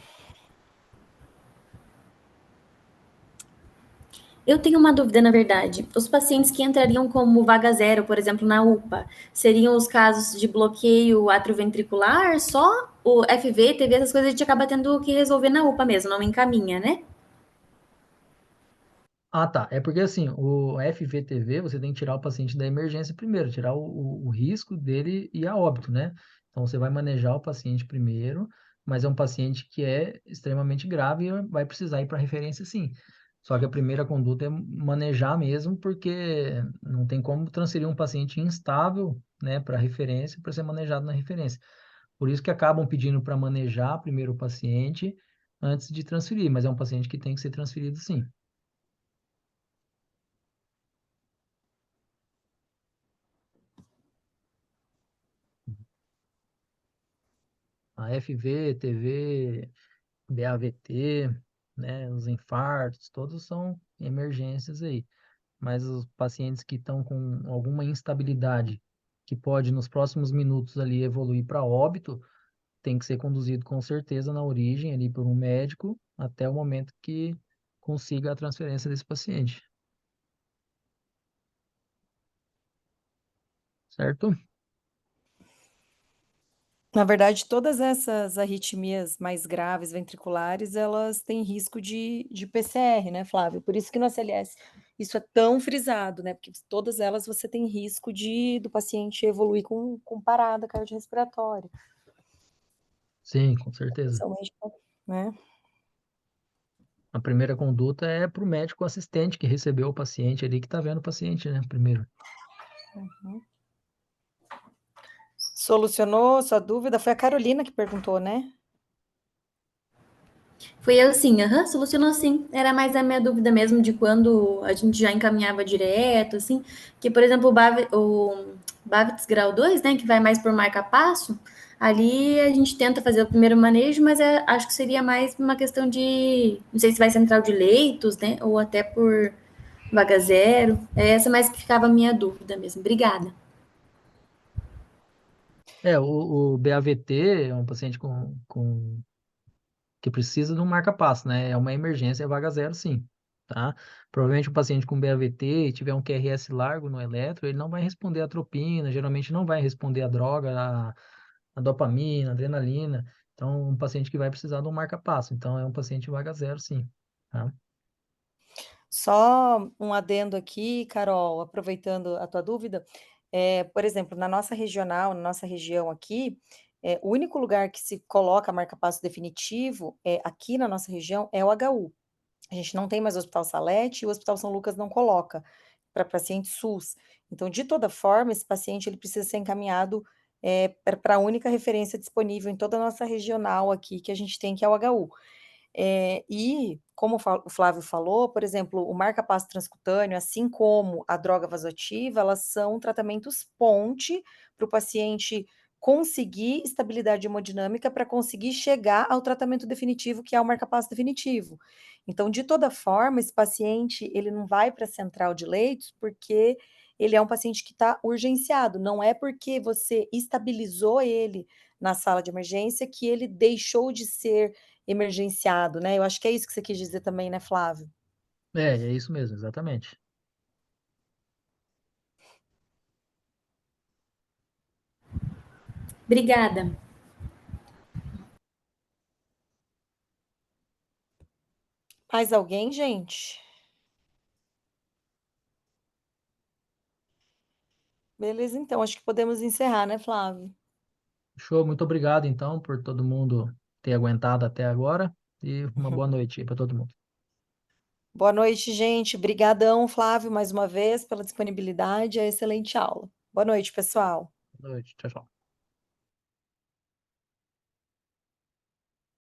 Eu tenho uma dúvida, na verdade. Os pacientes que entrariam como vaga zero, por exemplo, na UPA, seriam os casos de bloqueio atrioventricular? Só o FV, TV, essas coisas a gente acaba tendo que resolver na UPA mesmo, não encaminha, né? Ah, tá. É porque assim, o FVTV, você tem que tirar o paciente da emergência primeiro, tirar o risco dele e a óbito, né? Então você vai manejar o paciente primeiro, mas é um paciente que é extremamente grave e vai precisar ir para referência sim. Só que a primeira conduta é manejar mesmo, porque não tem como transferir um paciente instável, né, para referência, para ser manejado na referência. Por isso que acabam pedindo para manejar primeiro o paciente antes de transferir, mas é um paciente que tem que ser transferido sim. A FV, TV, BAVT, né, os infartos, todos são emergências aí. Mas os pacientes que estão com alguma instabilidade, que pode nos próximos minutos ali evoluir para óbito, tem que ser conduzido com certeza na origem ali por um médico até o momento que consiga a transferência desse paciente. Certo? Na verdade, todas essas arritmias mais graves ventriculares, elas têm risco de PCR, né, Flávio? Por isso que no ACLS isso é tão frisado, né? Porque todas elas você tem risco do paciente evoluir com parada cardiorrespiratória. Sim, com certeza. Especialmente, né? A primeira conduta é para o médico assistente que recebeu o paciente ali, que está vendo o paciente, né? Primeiro. Solucionou sua dúvida? Foi a Carolina que perguntou, né? Foi eu sim, aham, solucionou sim. Era mais a minha dúvida mesmo de quando a gente já encaminhava direto, assim. Que, por exemplo, o Bavits Grau 2, né, que vai mais por marca-passo, ali a gente tenta fazer o primeiro manejo, mas acho que seria mais uma questão de, não sei se vai central de leitos, né, ou até por vaga zero. É essa mais que ficava a minha dúvida mesmo. Obrigada. O BAVT é um paciente que precisa de um marca-passo, né? É uma emergência, é vaga zero, sim. tá? Provavelmente o paciente com BAVT e tiver um QRS largo no eletro, ele não vai responder à atropina, geralmente não vai responder à droga, a dopamina, a adrenalina. Então, um paciente que vai precisar de um marca-passo. Então, é um paciente vaga zero, sim, tá? Só um adendo aqui, Carol, aproveitando a tua dúvida, por exemplo, na nossa regional, na nossa região aqui, o único lugar que se coloca marca-passo definitivo, aqui na nossa região, é o HU. A gente não tem mais o Hospital Salete e o Hospital São Lucas não coloca para paciente SUS. Então, de toda forma, esse paciente ele precisa ser encaminhado para a única referência disponível em toda a nossa regional aqui que a gente tem, que é o HU. E, como o Flávio falou, por exemplo, o marca-passo transcutâneo, assim como a droga vasoativa, elas são tratamentos ponte para o paciente conseguir estabilidade hemodinâmica para conseguir chegar ao tratamento definitivo, que é o marca-passo definitivo. Então, de toda forma, esse paciente ele não vai para a central de leitos porque ele é um paciente que está urgenciado, não é porque você estabilizou ele na sala de emergência que ele deixou de ser emergenciado, né? Eu acho que é isso que você quis dizer também, né, Flávio? É isso mesmo, exatamente. Obrigada. Mais alguém, gente? Beleza, então, acho que podemos encerrar, né, Flávio? Show, muito obrigado, então, por todo mundo ter aguentado até agora. E uma boa noite aí para todo mundo. Boa noite, gente. Brigadão, Flávio, mais uma vez pela disponibilidade e a excelente aula. Boa noite, pessoal. Boa noite, tchau, tchau.